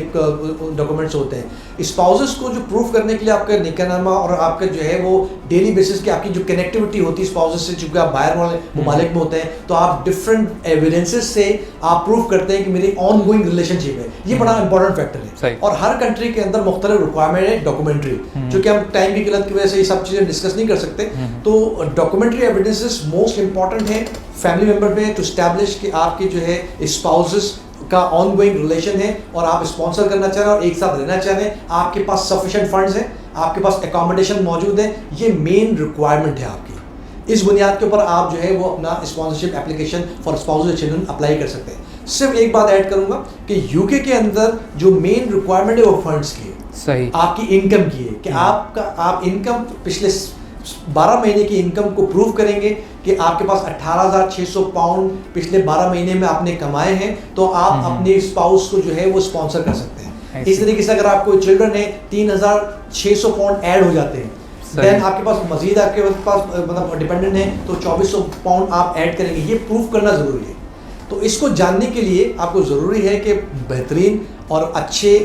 डॉक्यूमेंट्स होते हैं। स्पाउसेस को जो प्रूफ करने के लिए आपका निकाहनामा और आपका जो है वो डेली बेसिस की आपकी जो कनेक्टिविटी होती है स्पाउसेस से, चूंकि आप बाहर वाले ममालिक में होते हैं, तो आप डिफरेंट एविडेंसेस से आप प्रूफ करते हैं कि मेरी ऑन गोइंग रिलेशनशिप है। ये बड़ा इंपॉर्टेंट फैक्टर है। और हर कंट्री के अंदर मुख्तलिफ रिक्वायरमेंट है डॉक्यूमेंट्री, चूंकि हम टाइम की किल्लत की वजह से ये सब चीज़ें डिस्कस नहीं कर सकते। तो डॉक्यूमेंट्री एविडेंसेस मोस्ट इंपॉर्टेंट है फैमिली मेंबर में टू स्टैब्लिश कि आपके जो है स्पाउसेस का ऑन गोइंग रिलेशन है और आप स्पॉन्सर करना चाह रहे हैं और एक साथ रहना चाह रहे हैं, आपके पास सफिशिएंट फंड्स हैं, आपके पास एकोमोडेशन मौजूद है। ये मेन रिक्वायरमेंट है आपकी। इस बुनियाद के ऊपर आप जो है वो अपना sponsorship application for spouses and children apply कर सकते हैं। सिर्फ एक बात ऐड करूंगा कि यूके के अंदर जो मेन रिक्वायरमेंट है वो फंड्स की है, सही, आपकी इनकम की है कि आप इनकम पिछले 12 महीने की इनकम को प्रूव करेंगे कि आपके पास 18,600 पाउंड पिछले 12 महीने में आपने कमाए हैं, तो आप अपने स्पाउस को जो है वो स्पॉन्सर कर सकते हैं। इस तरीके से अगर आपको चिल्ड्रन है 3,600 पाउंड ऐड हो जाते हैं, देन आपके पास मजीद आपके पास मतलब डिपेंडेंट है तो 2,400 पाउंड आप ऐड करेंगे। ये प्रूफ करना ज़रूरी है। तो इसको जानने के लिए आपको ज़रूरी है कि बेहतरीन और अच्छे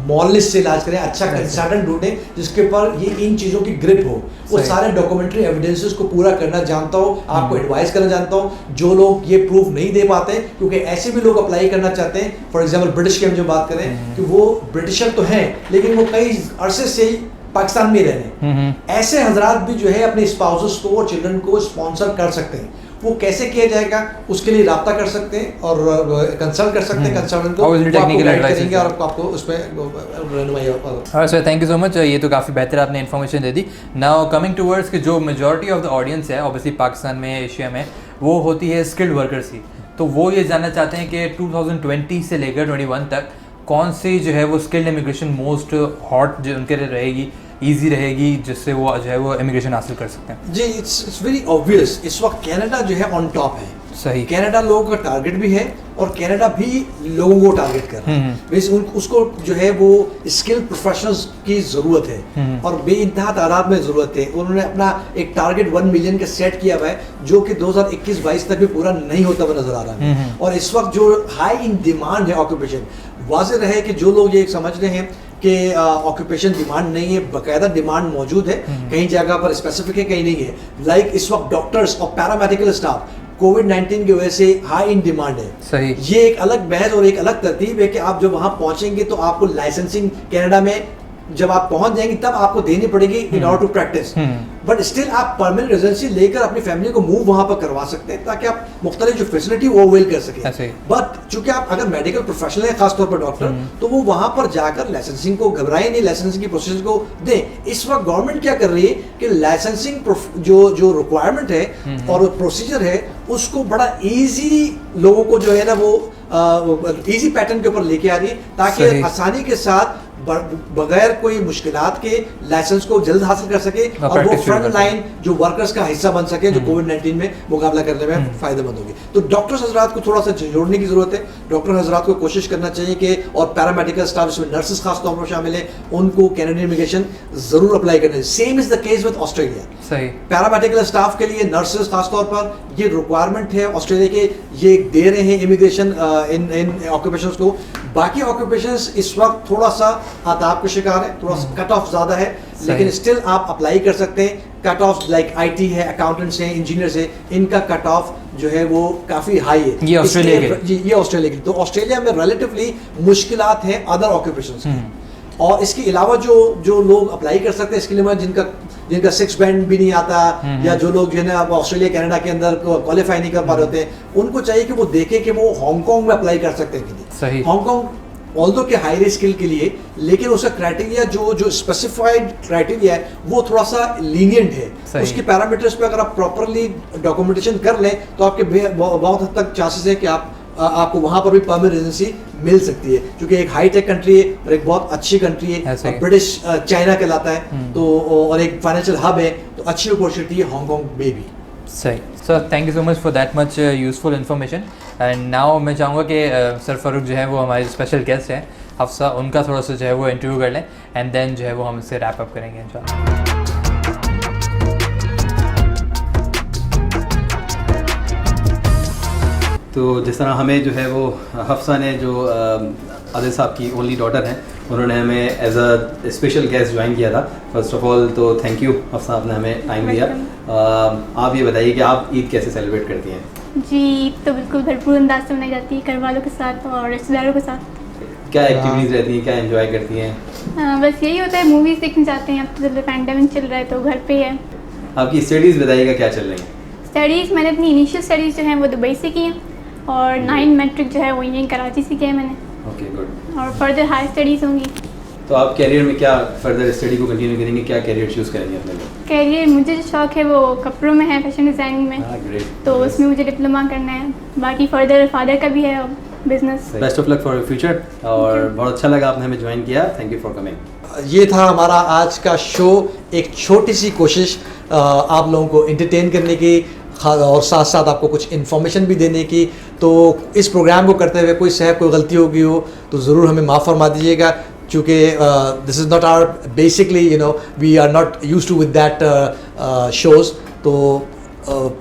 मॉलिस्ट से इलाज करें, अच्छा कंसल्टेंट ढूंढें जिसके ऊपर ये इन चीज़ों की ग्रिप हो, वो सारे डॉक्यूमेंट्री एविडेंसेस को पूरा करना जानता हो, आपको एडवाइस करना जानता हो। जो लोग ये प्रूफ नहीं दे पाते, क्योंकि ऐसे भी लोग अप्लाई करना चाहते हैं, फॉर एग्जांपल ब्रिटिश की हम जो बात करें कि वो ब्रिटिशर तो हैं लेकिन वो कई अरसे से पाकिस्तान में रह रहे हैं, ऐसे हजरात भी जो है अपने स्पाउसेस को और चिल्ड्रन को स्पॉन्सर कर सकते हैं। वो कैसे किया जाएगा उसके लिए राब्ता कर सकते हैं और कंसल्ट कर सकते हैं कंसल्टेंट को, टेक्निकल एडवाइस करेंगे और आपको उसमें रहनुमाई। Sir thank you so much, ये तो काफ़ी बेहतर आपने इन्फॉर्मेशन दे दी। नाउ कमिंग टूवर्ड्स कि जो मेजॉरिटी ऑफ द ऑडियंस है ऑब्वियसली पाकिस्तान में, एशिया में, वो होती है स्किल्ड वर्कर्स की। तो वो ये जानना चाहते हैं कि 2020 से लेकर 21 तक कौन सी जो है वो स्किल्ड इमिग्रेशन मोस्ट हॉट जो उनके लिए रहेगी, ईजी रहेगी, जिससे वो जो है वो इमिग्रेशन हासिल कर सकते हैं। जी इट्स वेरी ऑब्वियस, इस वक्त कनाडा जो है ऑन टॉप है। सही, कनाडा लोगों का टारगेट भी है और कनाडा भी लोगों को टारगेट कर रहा है। वैसे उसको जो है वो स्किल प्रोफेशनल्स की ज़रूरत है और बेइंतहा तादाद में ज़रूरत है। उन्होंने अपना एक टारगेट 1 मिलियन का सेट किया हुआ है जो कि 2021-22 तक भी पूरा नहीं होता हुआ नजर आ रहा है। और इस वक्त जो हाई इन डिमांड है ऑक्यूपेशन, वाज़ेह रहे कि जो लोग ये समझ रहे हैं कि ऑक्यूपेशन डिमांड नहीं है, बाकायदा डिमांड मौजूद है, कहीं जगह पर स्पेसिफिक है, कहीं नहीं है। लाइक इस वक्त डॉक्टर्स और पैरामेडिकल स्टाफ कोविड-19 की वजह से हाई इन डिमांड है। सही, ये एक अलग बहस और एक अलग तरतीब है कि आप जब वहाँ पहुँचेंगे तो आपको लाइसेंसिंग कनाडा में जब आप पहुंच जाएंगे तब आपको देनी पड़ेगी in order to practice, but still आप परमानेंट रेजिडेंसी लेकर अपनी फैमिली को मूव वहां पर करवा सकते हैं ताकि आप मुख्तलिफ जो फैसिलिटी वो अवेल कर सकें। बट चूंकि आप अगर मेडिकल प्रोफेशनल हैं, खासतौर पर डॉक्टर, तो वो वहां पर जाकर लाइसेंसिंग को घबराएं नहीं, लाइसेंसिंग की प्रोसेस को दें। इस वक्त गवर्नमेंट क्या कर रही है कि लाइसेंसिंग जो रिक्वायरमेंट है और प्रोसीजर है उसको बड़ा ईजी लोगों को जो है ना वो इजी पैटर्न के ऊपर लेके आ रही है ताकि आसानी के साथ बगैर कोई मुश्किलात के लाइसेंस को जल्द हासिल कर सके और वो फ्रंट लाइन जो वर्कर्स का हिस्सा बन सके जो कोविड-19 में मुकाबला करने में फायदेमंद होगी। तो डॉक्टर्स हजरात को थोड़ा सा जोड़ने की जरूरत है। डॉक्टर हजरात को कोशिश करना चाहिए कि और पैरामेडिकल स्टाफ जिसमें नर्सेस खास तौर पर शामिल है उनको कैनेडियन इमिग्रेशन जरूर अप्लाई करना है। Same is the case with Australia. सही, पैरामेडिकल स्टाफ के लिए नर्सेस खास तौर पर ये रिक्वायरमेंट है ऑस्ट्रेलिया के, ये दे रहे हैं इमिग्रेशन इन ऑक्यूपेशंस को। बाकी ऑक्यूपेशंस इस वक्त थोड़ा सा आदाब के शिकार है, थोड़ा सा कट ऑफ ज्यादा है, लेकिन स्टिल आप अप्लाई कर सकते हैं। कट ऑफ लाइक आईटी है, अकाउंटेंट्स हैं, इंजीनियर्स हैं, इनका कट ऑफ जो है वो काफी हाई है। ये ऑस्ट्रेलिया के, जी ये ऑस्ट्रेलिया की। तो ऑस्ट्रेलिया में रिलेटिवली मुश्किलात हैं अदर ऑक्यूपेशंस की। और इसके अलावा जो लोग अप्लाई कर सकते हैं इसके लिए जिनका 6 बैंड भी नहीं आता या जो लोग जो है ना ऑस्ट्रेलिया कनाडा के अंदर क्वालिफाई नहीं कर पा रहे होते हैं, उनको चाहिए कि वो देखें कि वो हांगकांग में अप्लाई कर सकते हैं कि नहीं। हांगकांग ऑल्दो के हाई स्किल के लिए, लेकिन उसका क्राइटेरिया जो स्पेसिफाइड क्राइटेरिया है वो थोड़ा सा लीनियंट है। उसके पैरामीटर्स पे अगर आप प्रॉपरली डॉक्यूमेंटेशन कर लें तो आपके बहुत हद तक चांसेस है कि आपको वहां पर भी परमानेंट रेजिडेंसी मिल सकती है, क्योंकि एक हाई टेक कंट्री है और एक बहुत अच्छी कंट्री है, ब्रिटिश चाइना कहलाता है, तो और एक फाइनेंशियल हब है, तो अच्छी अपॉर्चुनिटी है हांगकांग में भी। सही sir, thank you so much for that much useful information. And now मैं चाहूँगा कि सर फारूक जो है वो हमारे स्पेशल गेस्ट हैं हफ्सा, उनका थोड़ा सा जो है वो इंटरव्यू कर लें एंड देन जो है वो हम इससे रैप अप करेंगे इंशाल्लाह। तो जिस तरह हमें जो है वो हफ्सा ने जो आदिल साहब की ओनली डॉटर हैं, उन्होंने हमें as a special guest join किया था। फर्स्ट ऑफ ऑल तो थैंक यू हफ्सा, आपने हमें टाइम दिया। आप ये बताइए कि आप ईद कैसे सेलिब्रेट करती हैं? जी, ईद तो बिल्कुल भरपूर अंदाज से मनाई जाती है घर वालों के साथ और रिश्तेदारों के साथ। क्या एक्टिविटीज़ रहती हैं, क्या एंजॉय करती हैं? बस यही होता है, मूवीज़ देखने जाते हैं। अब तो जब पैंडेमिक चल रहा है तो घर पे है। आपकी स्टडीज़ बताइएगा क्या चल रही हैं? स्टडीज़ मैंने अपनी इनिशियल स्टडीज़ जो हैं वो दुबई से की हैं और 9 मैट्रिक जो है वो यहीं कराची से किया है मैंने, ओके गुड। और फर्दर हाई स्टडीज़ होंगी। तो आप कैरियर में क्या फर्दर स्टडी को कंटिन्यू करेंगे, क्या कैरियर चूज़ करेंगे अपने लिए? कैरियर मुझे जो शौक है वो कपड़ों में है, फैशन डिज़ाइनिंग में, ग्रेट। तो उसमें मुझे डिप्लोमा करना है। बाकी फर्दर फादर का भी है business. Best of luck for future, और बहुत अच्छा लगा आपने हमें ज्वाइन किया। Thank you for coming. ये था हमारा आज का शो, एक छोटी सी कोशिश आप लोगों को एंटरटेन करने की और साथ साथ आपको कुछ इन्फॉर्मेशन भी देने की। तो इस प्रोग्राम को करते हुए कोई सहब कोई गलती हो गई हो तो ज़रूर हमें माफ़ फरमा दीजिएगा, क्योंकि this is not our basically we are not used to with that shows. तो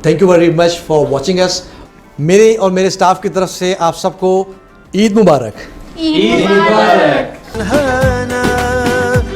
thank you very much for watching us. मेरे और मेरे स्टाफ की तरफ से आप सबको ईद मुबारक। ईद मुबारक।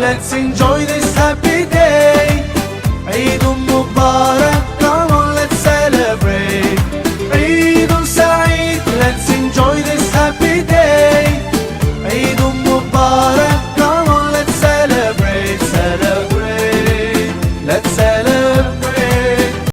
Let's enjoy